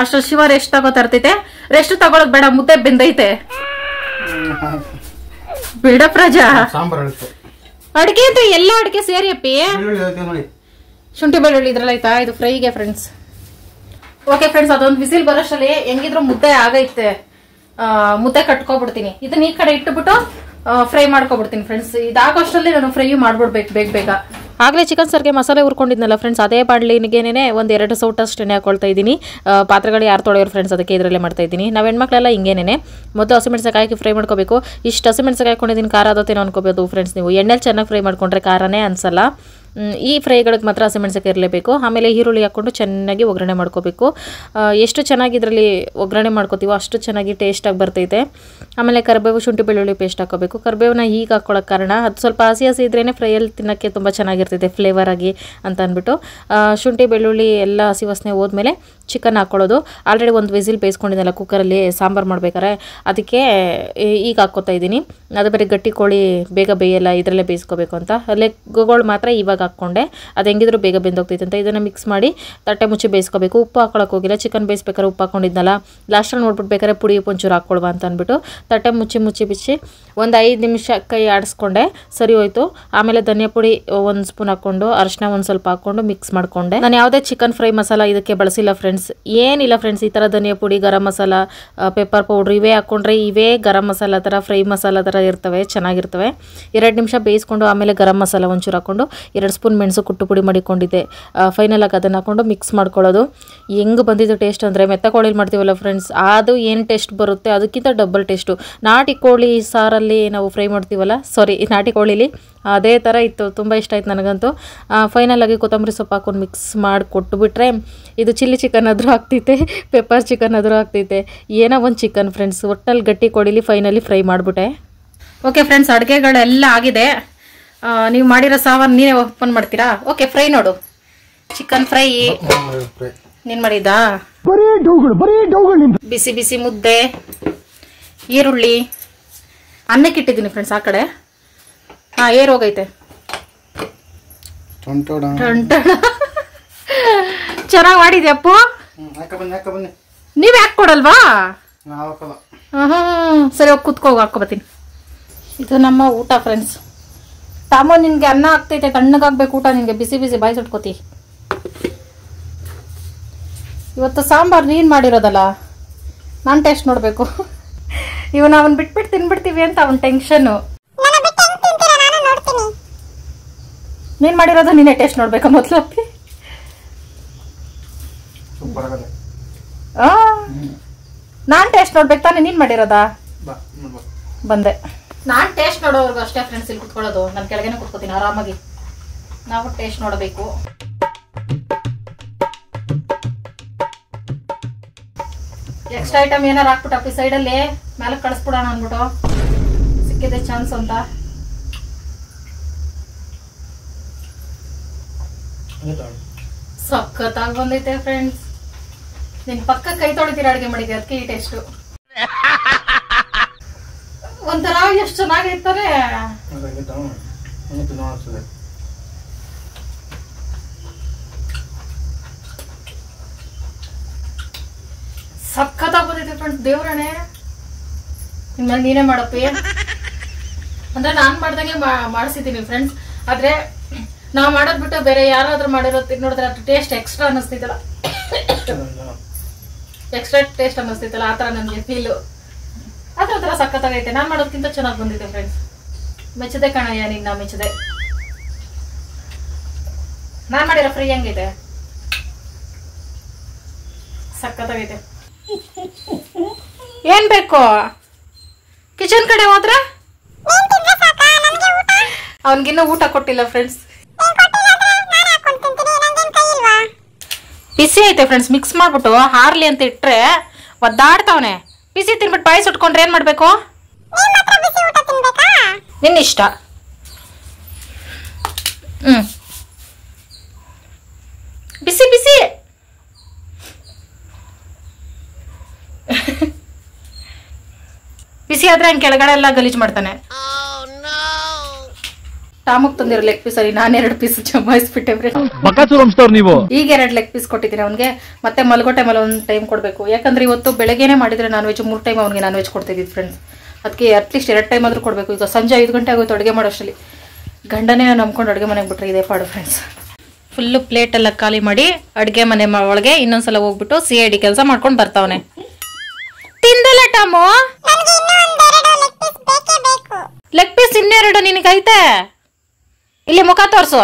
ಅಷ್ಟು ಶಿವ ರೆಸ್ಟ್ ತಗೋತಾ ಇರ್ತೈತೆ. ರೆಸ್ಟ್ ತಗೊಳಕ್ ಬೇಡ, ಮುದ್ದೆ ಬೆಂದೈತೆ. ಬಿಡ ಪ್ರಜಾ. ಅಡುಗೆ ಅಂತ ಎಲ್ಲ ಅಡುಗೆ ಸೇರಿ ಅಪ್ಪಿ. ಶುಂಠಿ ಬೆಳ್ಳುಳ್ಳಿ ಇದ್ರಲ್ಲಿ ಆಯ್ತಾ? ಇದು ಫ್ರೈಗೆ ಫ್ರೆಂಡ್ಸ್. ಓಕೆ ಫ್ರೆಂಡ್ಸ್, ಅದೊಂದು ವಿಸಿಲ್ ಬರೋಷ್ಟರಲ್ಲಿ ಹೆಂಗಿದ್ರು ಮುದ್ದೆ ಆಗೈತೆ. ಮುದ್ದೆ ಕಟ್ಕೊಬಿಡ್ತೀನಿ. ಇದನ್ನ ಈ ಕಡೆ ಇಟ್ಟುಬಿಟ್ಟು ಫ್ರೈ ಮಾಡ್ಕೊಬಿಡ್ತೀನಿ ಫ್ರೆಂಡ್ಸ್. ಇದಾಗೋಷ್ಟರಲ್ಲಿ ನಾನು ಫ್ರೈ ಮಾಡ್ಬಿಡ್ಬೇಕು ಬೇಗ. ಆಗಲೇ ಚಿಕನ್ ಸರ್ಗೆ ಮಸಾಲೆ ಹುರ್ಕೊಂಡಿದ್ನಲ್ಲ ಫ್ರೆಂಡ್ಸ್, ಅದೇ ಬಾಣಲಿಗೆನೇ ಒಂದು 2 ಸೌಟಷ್ಟು ಎಣ್ಣೆ ಹಾಕೊಳ್ತಾ ಇದ್ದೀನಿ. ಪಾತ್ರೆಗಳು ಯಾರು ತೊಳೆಯೋರು ಫ್ರೆಂಡ್ಸ್, ಅದಕ್ಕೆ ಇದರಲ್ಲೇ ಮಾಡ್ತಾ ಇದ್ದೀನಿ. ನಾವು ಹೆಣ್ಮಕ್ಳೆಲ್ಲ ಹಿಂಗೇನೆ ಮೊದಲು ಹಸಿಮೆಣಸಿನಕಾಯಿ ಹಾಕಿ ಫ್ರೈ ಮಾಡ್ಕೋಬೇಕು. ಇಷ್ಟು ಹಸಿಮೆಣಸಿನಕಾಯಿ ಹಾಕೊಂಡಿದ್ದೀನಿ, ಖಾರ ಆದತ್ತೇನೋ ಅನ್ಕೋಬೋದು ಫ್ರೆಂಡ್ಸ್. ನೀವು ಎಣ್ಣೆಲಿ ಚೆನ್ನಾಗಿ ಫ್ರೈ ಮಾಡ್ಕೊಂಡ್ರೆ ಖಾರನೇ ಅನ್ಸಲ್ಲ. ಈ ಫ್ರೈಗಳಿಗೆ ಮಾತ್ರ ಹಸಿಮೆಣಸಿನಕಾಯಿ ಇರಲೇಬೇಕು. ಆಮೇಲೆ ಈರುಳ್ಳಿ ಹಾಕ್ಕೊಂಡು ಚೆನ್ನಾಗಿ ಒಗ್ಗರಣೆ ಮಾಡ್ಕೋಬೇಕು. ಎಷ್ಟು ಚೆನ್ನಾಗಿ ಇದರಲ್ಲಿ ಒಗ್ಗರಣೆ ಮಾಡ್ಕೋತೀವೋ ಅಷ್ಟು ಚೆನ್ನಾಗಿ ಟೇಸ್ಟಾಗಿ ಬರ್ತೈತೆ. ಆಮೇಲೆ ಕರಿಬೇವು, ಶುಂಠಿ, ಬೆಳ್ಳುಳ್ಳಿ ಪೇಸ್ಟ್ ಹಾಕೋಬೇಕು. ಕರಿಬೇವನ್ನ ಈಗ ಹಾಕ್ಕೊಳ್ಳೋಕೆ ಕಾರಣ ಅದು ಸ್ವಲ್ಪ ಹಸಿ ಇದ್ರೇ ಫ್ರೈಯಲ್ಲಿ ತಿನ್ನೋಕ್ಕೆ ತುಂಬ ಚೆನ್ನಾಗಿರ್ತೈತೆ ಫ್ಲೇವರ್ ಆಗಿ ಅಂತ ಅಂದ್ಬಿಟ್ಟು ಶುಂಠಿ, ಬೆಳ್ಳುಳ್ಳಿ ಎಲ್ಲ ಹಸಿ ವಾಸನೆ ಹೋದ್ಮೇಲೆ ಚಿಕನ್ ಹಾಕ್ಕೊಳ್ಳೋದು. ಆಲ್ರೆಡಿ ಒಂದು ವಿಸಿಲ್ ಬೇಯಿಸ್ಕೊಂಡಿದ್ದೆಲ್ಲ ಕುಕ್ಕರಲ್ಲಿ ಸಾಂಬಾರು ಮಾಡ್ಬೇಕಾರೆ, ಅದಕ್ಕೆ ಈಗ ಹಾಕ್ಕೋತಾ ಇದ್ದೀನಿ. ಅದು ಬರೀ ಗಟ್ಟಿ ಕೋಳಿ ಬೇಗ ಬೇಯಲ್ಲ, ಇದರಲ್ಲೇ ಬೇಯಿಸ್ಕೋಬೇಕು ಅಂತ. ಲೆಗ್ಗಳು ಮಾತ್ರ ಇವಾಗ ಹಾಕ್ಕೊಂಡೆ, ಅದು ಹೆಂಗಿದ್ರು ಬೇಗ ಬೆಂದೋಗ್ತೈತೆ ಅಂತ. ಇದನ್ನು ಮಿಕ್ಸ್ ಮಾಡಿ ತಟ್ಟೆ ಮುಚ್ಚಿ ಬೇಯಿಸ್ಕೋಬೇಕು. ಉಪ್ಪು ಹಾಕ್ಕೊಳಕ್ಕೆ ಹೋಗಿಲ್ಲ, ಚಿಕನ್ ಬೇಯಿಸ್ಬೇಕಾದ್ರೆ ಉಪ್ಪು ಹಾಕ್ಕೊಂಡಿದ್ನಲ್ಲ, ಲಾಸ್ಟಲ್ಲಿ ನೋಡ್ಬಿಡ್ಬೇಕಾದ್ರೆ ಪುಡಿ ಒಂಚೂರು ಹಾಕ್ಕೊಳ್ವ ಅಂತ ಅಂದ್ಬಿಟ್ಟು ತಟ್ಟೆ ಮುಚ್ಚಿ ಒಂದು 5 ನಿಮಿಷ ಕೈ ಆಡಿಸ್ಕೊಂಡೆ, ಸರಿ ಹೋಯ್ತು. ಆಮೇಲೆ ಧನಿಯಾ ಪುಡಿ 1 ಸ್ಪೂನ್ ಹಾಕ್ಕೊಂಡು, ಅರಿಶಿನ ಒಂದು ಸ್ವಲ್ಪ ಹಾಕ್ಕೊಂಡು ಮಿಕ್ಸ್ ಮಾಡ್ಕೊಂಡೆ. ನಾನು ಯಾವುದೇ ಚಿಕನ್ ಫ್ರೈ ಮಸಾಲ ಇದಕ್ಕೆ ಬಳಸಿಲ್ಲ ಫ್ರೆಂಡ್ಸ್, ಏನಿಲ್ಲ ಫ್ರೆಂಡ್ಸ್. ಈ ಥರ ಧನಿಯಾ ಪುಡಿ, ಗರಂ ಮಸಾಲ, ಪೆಪ್ಪರ್ ಪೌಡ್ರ್ ಇವೇ ಹಾಕ್ಕೊಂಡ್ರೆ ಇವೇ ಗರಂ ಮಸಾಲ ಥರ, ಫ್ರೈ ಮಸಾಲ ಥರ ಇರ್ತವೆ, ಚೆನ್ನಾಗಿರ್ತವೆ. 2 ನಿಮಿಷ ಬೇಯಿಸ್ಕೊಂಡು ಆಮೇಲೆ ಗರಂ ಮಸಾಲ ಒಂಚೂರು ಹಾಕ್ಕೊಂಡು 2 ಸ್ಪೂನ್ ಮೆಣಸು ಕುಟ್ಟು ಪುಡಿ ಮಾಡಿಕೊಂಡಿದ್ದೆ. ಫೈನಲಾಗಿ ಅದನ್ನು ಹಾಕ್ಕೊಂಡು ಮಿಕ್ಸ್ ಮಾಡ್ಕೊಳ್ಳೋದು. ಹೆಂಗೆ ಬಂದಿದ್ದು ಟೇಸ್ಟ್ ಅಂದರೆ, ಮೆತ್ತ ಕೋಳಿಲಿ ಮಾಡ್ತೀವಲ್ಲ ಫ್ರೆಂಡ್ಸ್, ಅದು ಏನು ಟೇಸ್ಟ್ ಬರುತ್ತೆ ಅದಕ್ಕಿಂತ ಡಬಲ್ ಟೇಸ್ಟು. ನಾಟಿ ಕೋಳಿ ಸಾರಲ್ಲಿ ನಾವು ಫ್ರೈ ಮಾಡ್ತೀವಲ್ಲ, ನಾಟಿ ಕೋಳಿಲಿ ಅದೇ ಥರ ಇತ್ತು. ತುಂಬ ಇಷ್ಟ ಆಯ್ತು ನನಗಂತೂ. ಫೈನಲಾಗಿ ಕೊತ್ತಂಬರಿ ಸೊಪ್ಪು ಹಾಕೊಂಡು ಮಿಕ್ಸ್ ಮಾಡಿ ಕೊಟ್ಟುಬಿಟ್ರೆ ಇದು ಚಿಲ್ಲಿ ಚಿಕನ್ ಆದರೂ ಆಗ್ತೈತೆ, ಪೆಪ್ಪರ್ ಚಿಕನ್ ಆದರೂ ಆಗ್ತೈತೆ, ಏನೋ ಒಂದು ಚಿಕನ್ ಫ್ರೆಂಡ್ಸ್. ಒಟ್ಟಲ್ಲಿ ಗಟ್ಟಿ ಕೋಳಿಲಿ ಫೈನಲಿ ಫ್ರೈ ಮಾಡಿಬಿಟ್ಟೆ. ಓಕೆ ಫ್ರೆಂಡ್ಸ್, ಅಡುಗೆಗಳೆಲ್ಲ ಆಗಿದೆ. ನೀವು ಮಾಡಿರೋ ಸಾಮಾನು ನೀವೇ ಓಪನ್ ಮಾಡ್ತೀರಾ? ಓಕೆ, ಫ್ರೈ ನೋಡು. ಚಿಕನ್ ಫ್ರೈ ನೀನು ಮಾಡಿದ್ದಾ? ಬಿಸಿ ಬಿಸಿ ಮುದ್ದೆ, ಈರುಳ್ಳಿ, ಅನ್ನಕ್ಕೆ ಇಟ್ಟಿದ್ದೀನಿ ಫ್ರೆಂಡ್ಸ್ ಆ ಕಡೆ. ಏರ್ ಹೋಗೈತೆ, ಚೆನ್ನಾಗಿ ಮಾಡಿದ್ಯಪ್ಪು. ನೀವ್ ಯಾಕೆ ಕೊಡಲ್ವಾ? ಸರಿ, ಹೋಗಿ ಕುತ್ಕೋಗ, ಹಾಕೋಬತ್ತೀನಿ. ಇದು ನಮ್ಮ ಊಟ ಫ್ರೆಂಡ್ಸ್. ತಾಮೋ, ನಿನ್ಗೆ ಅನ್ನ ಆಗ್ತೈತೆ, ತಣ್ಣಗಾಗ್ಬೇಕು ಊಟ ನಿನ್ಗೆ. ಬಿಸಿ ಬಿಸಿ ಬಾಯಿ ಸುಟ್ಕೋತಿ. ಇವತ್ತು ಸಾಂಬಾರು ನೀನು ಮಾಡಿರೋದಲ್ಲ, ನಾನು ಟೇಸ್ಟ್ ನೋಡಬೇಕು. ಇವನು ಅವನ್ ಬಿಟ್ಬಿಟ್ಟು ತಿನ್ಬಿಡ್ತೀವಿ ಅಂತ ಅವನ್ ಟೆನ್ಷನ್ನು. ನೀನ್ ಮಾಡಿರೋದು ನೀನೇ ಟೇಸ್ಟ್ ನೋಡ್ಬೇಕಾ ಮೊದ್ಲು? ಅಪ್ಪಿ ನಾನ್ ಟೇಸ್ಟ್ ನೋಡ್ಬೇಕು ತಾನೆ, ನೀನ್ ಮಾಡಿರೋದಾ? ಬಂದೆ. ನಾನ್ ಟೇಸ್ಟ್ ನೋಡೋರ್ಗು ಅಷ್ಟೇ ಫ್ರೆಂಡ್ಸ್ ಇಲ್ಲಿ ಕುತ್ಕೊಳ್ಳೋದು. ನಾನು ಕೆಳಗೇನೆ ಕುತ್ಕೋತೀನಿ ಆರಾಮಾಗಿ. ನಾವು ಟೇಸ್ಟ್ ನೋಡಬೇಕು. ನೆಕ್ಸ್ಟ್ ಐಟಮ್ ಏನಾರು ಹಾಕ್ಬಿಟ್ಟಪ್ಪಿ ಸೈಡಲ್ಲಿ ಮೇಲೆ ಕಳಿಸ್ಬಿಡೋಣ ಅಂದ್ಬಿಟ್ಟು, ಸಿಕ್ಕಿದೆ ಚಾನ್ಸ್ ಅಂತ. ಸಖತ್ತಾಗಿ ಬಂದೈತೆ ಫ್ರೆಂಡ್ಸ್. ನಿನ್ ಪಕ್ಕ ಕೈ ತೊಳಿತೀರ ಅಡಿಗೆ ಮಾಡಿದ್ದೆ, ಅದಕ್ಕೆ ಈ ಟೇಸ್ಟು. ಒಂಥರ ಎಷ್ಟು ಚೆನ್ನಾಗೈತಾರೆ. ಸಖತ್ತಾಗಿ ಬಂದೈತೆ ಫ್ರೆಂಡ್ಸ್. ದೇವ್ರನೇ, ಇನ್ಮೇಲೆ ನೀನೇ ಮಾಡಪ್ಪಿ. ಅಂದ್ರೆ ನಾನ್ ಮಾಡ್ದಂಗೆ ಮಾಡಿಸಿದ್ದೀನಿ ಫ್ರೆಂಡ್ಸ್. ಆದ್ರೆ ನಾವ್ ಮಾಡೋದ್ ಬಿಟ್ಟು ಬೇರೆ ಯಾರಾದ್ರೂ ಮಾಡಿರೋ ನೋಡಿದ್ರೆ ಅದು ಟೇಸ್ಟ್ ಎಕ್ಸ್ಟ್ರಾ ಅನ್ನಿಸ್ತೈತಲ್ಲ, ಎಕ್ಸ್ಟ್ರಾ ಟೇಸ್ಟ್ ಅನ್ನಿಸ್ತೈತಲ್ಲ, ಆತರ ನನ್ಗೆ ಫೀಲು. ಅದ್ರ ಸಖತ್ತಾಗೈತೆ. ನಾನ್ ಮಾಡೋದ್ಕಿಂತ ಚೆನ್ನಾಗಿ ಬಂದಿದೆ ಫ್ರೆಂಡ್ಸ್. ಮೆಚ್ಚದೆ ಕಣಯ್ಯ, ನಿನ್ನ ಮೆಚ್ಚದೆ. ನಾನ್ ಮಾಡಿರೋ ಫ್ರೈ ಹೆಂಗೈತೆ? ಸಖತ್ತಾಗೈತೆ. ಏನ್ ಬೇಕು? ಕಿಚನ್ ಕಡೆ ಹೋದ್ರೆ ಅವನ್ಗಿನ್ನೂ ಊಟ ಕೊಟ್ಟಿಲ್ಲ ಫ್ರೆಂಡ್ಸ್. ಬಿಸಿ ಐತೆ ಫ್ರೆಂಡ್ಸ್. ಮಿಕ್ಸ್ ಮಾಡ್ಬಿಟ್ಟು ಹಾರ್ಲಿ ಅಂತ ಇಟ್ರೆ ಒದ್ದಾಡ್ತಾವನೆ. ಬಿಸಿ ತಿನ್ಬಿಟ್ಟು ಬಾಯಿ ಸುಟ್ಕೊಂಡ್ರೆ ಏನ್ ಮಾಡ್ಬೇಕು? ನಿನ್ನ ಇಷ್ಟ. ಬಿಸಿ ಬಿಸಿ ಬಿಸಿ ಆದ್ರೆ ಹಂಗೆ ಕೆಳಗಡೆ ಎಲ್ಲ ಗಲೀಜ್ ಮಾಡ್ತಾನೆ. ಟಾಮಕ್ ತಂದಿರೋ ಲೆಗ್ ಪೀಸ್ ಅಲ್ಲಿ ನಾನು 2 ಪೀಸ್ ಜಮಾಯಿಸ್ಬಿಟ್ಟೆ. ನೀವು ಈಗ 2 ಲೆಗ್ ಪೀಸ್ ಕೊಟ್ಟಿದ್ದೀನಿ ಅವನಿಗೆ. ಮತ್ತೆ ಮಲ್ಗೋ ಟೈಮಲ್ಲಿ ಒಂದು ಟೈಮ್ ಕೊಡಬೇಕು. ಯಾಕಂದ್ರೆ ಇವತ್ತು ಬೆಳಗ್ಗೆನೆ ಮಾಡಿದ್ರೆ ನಾನ್ ವೆಜ್ 3 ಟೈಮ್ ಅವನಿಗೆ ನಾನ್ ವೆಜ್ ಕೊಡ್ತಿದ್ದಿದ್ದು ಫ್ರೆಂಡ್ಸ್. ಅದಕ್ಕೆ ಅಟ್ಲೀಸ್ಟ್ 2 ಟೈಮ್ ಆದ್ರೂ ಕೊಡಬೇಕು. ಈಗ ಸಂಜೆ 5 ಗಂಟೆ ಆಗೋಯ್ತು ಅಡುಗೆ ಮಾಡೋಷ್ಟರಲ್ಲಿ. ಗಂಡನೇ ನಂಬ್ಕೊಂಡು ಅಡುಗೆ ಮನೆಗೆ ಬಿಟ್ರೆ ಇದೇ ಪಾಡು ಫ್ರೆಂಡ್ಸ್. ಫುಲ್ಲು ಪ್ಲೇಟ್ ಎಲ್ಲ ಖಾಲಿ ಮಾಡಿ ಅಡುಗೆ ಮನೆ ಒಳಗೆ ಇನ್ನೊಂದ್ಸಲ ಹೋಗ್ಬಿಟ್ಟು CID ಕೆಲಸ ಮಾಡ್ಕೊಂಡು ಬರ್ತಾವನೆ. ತಿಂದಲ್ಲ ಟಾಮು? ಲೆಗ್ ಪೀಸ್ ಇನ್ನೆರಡು ನಿನಗೈತೆ. ಇಲ್ಲಿ ಮುಖ ತೋರ್ಸು.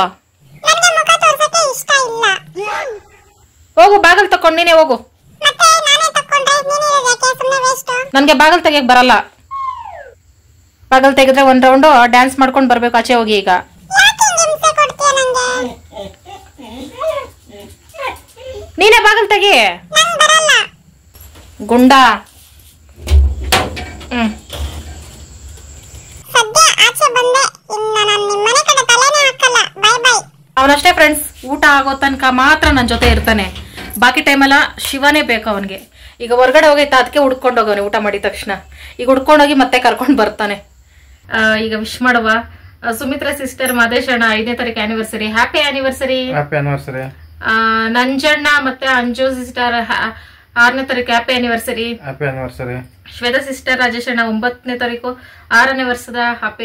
ಹೋಗು, ಬಾಗಲ್ ತಕೊಂಡ್ ನೀನೇ ಹೋಗು. ನನ್ಗೆ ಬಾಗಲ್ ತೆಗಿಯಕ್ ಬರಲ್ಲ. ಬಾಗಲ್ ತೆಗೆದ್ರೆ 1 ರೌಂಡ್ ಡ್ಯಾನ್ಸ್ ಮಾಡ್ಕೊಂಡು ಬರ್ಬೇಕು ಆಚೆ ಹೋಗಿ. ಈಗ ನೀನೇ ಬಾಗಲ್ ತೆಗಿ ಗುಂಡ. ಅವನಷ್ಟೇ ಫ್ರೆಂಡ್ಸ್, ಊಟ ಆಗೋ ತನಕ ಮಾತ್ರ ನನ್ನ ಜೊತೆ ಇರ್ತಾನೆ, ಬಾಕಿ ಟೈಮೆಲ್ಲ ಶಿವನೇ ಬೇಕು ಅವನಿಗೆ. ಈಗ ಹೊರಗಡೆ ಹೋಗೈತಾ, ಅದಕ್ಕೆ ಹುಡ್ಕೊಂಡು ಹೋಗವನೆ ಊಟ ಮಾಡಿದ ತಕ್ಷಣ. ಈಗ ಹುಡ್ಕೊಂಡೋಗಿ ಮತ್ತೆ ಕರ್ಕೊಂಡು ಬರ್ತಾನೆ. ಈಗ ವಿಶ್ ಮಾಡುವ. ಸುಮಿತ್ರಾ ಸಿಸ್ಟರ್ ಮಾದೇಶಣ್ಣ 5ನೇ ತಾರೀಕು anniversary. Happy anniversary. Happy anniversary. Nanjanna ಮತ್ತೆ ಅಂಜು ಸಿಸ್ಟರ್ 6ನೇ ತಾರೀಕು happy anniversary. Happy anniversary. Shweta sister Rajeshanna 9ನೇ ತಾರೀಕು 6ನೇ ವರ್ಷದ happy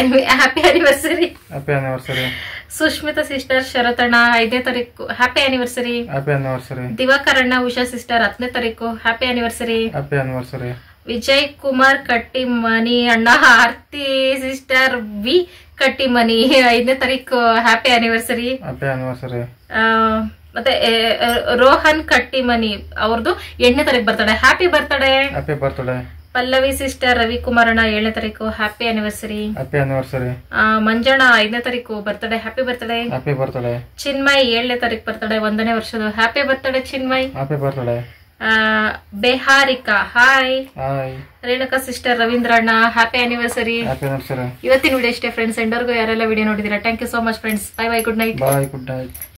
anniversary. Happy anniversary. Sushmita sister Sharathanna 5ನೇ ತಾರೀಕು happy anniversary. Happy anniversary. Diwakaranna Usha sister 10ನೇ ತಾರೀಕು happy anniversary. Happy anniversary. Vijay Kumar Kattimani ಅಣ್ಣ ಆರ್ತಿ ಸಿಸ್ಟರ್ ವಿ ಕಟ್ಟಿಮನಿ 5ನೇ ತಾರೀಕು ಹ್ಯಾಪಿ ಆನಿವರ್ಸರಿ. Happy anniversary. ಮತ್ತೆ ರೋಹನ್ ಕಟ್ಟಿಮನಿ ಅವ್ರದ್ದು 8ನೇ ತಾರೀಕು birthday. Happy birthday. Happy birthday. Pallavi sister Ravikumaranna 7ನೇ ತಾರೀಕು happy anniversary. Happy anniversary. Manjanna 5ನೇ ತಾರೀಕು birthday. Happy birthday. Happy birthday. Chinmay 7ನೇ ತಾರೀಕು ಬರ್ತಡೆ, 1ನೇ ವರ್ಷದ. Happy birthday Chinmay. Happy birthday. Beharika hi. Hi. Renuka sister Ravindranna happy anniversary. Happy anniversary. ಇವತ್ತಿನ ವಿಡಿಯೋ ಇಷ್ಟೇ ಫ್ರೆಂಡ್ಸ್. ಎಂಡರ್ಗೂ ಯಾರೆಲ್ಲ ವಿಡಿಯೋ ನೋಡಿದಿರಾ, thank you so much friends. Bye bye, good night. Bye, good night.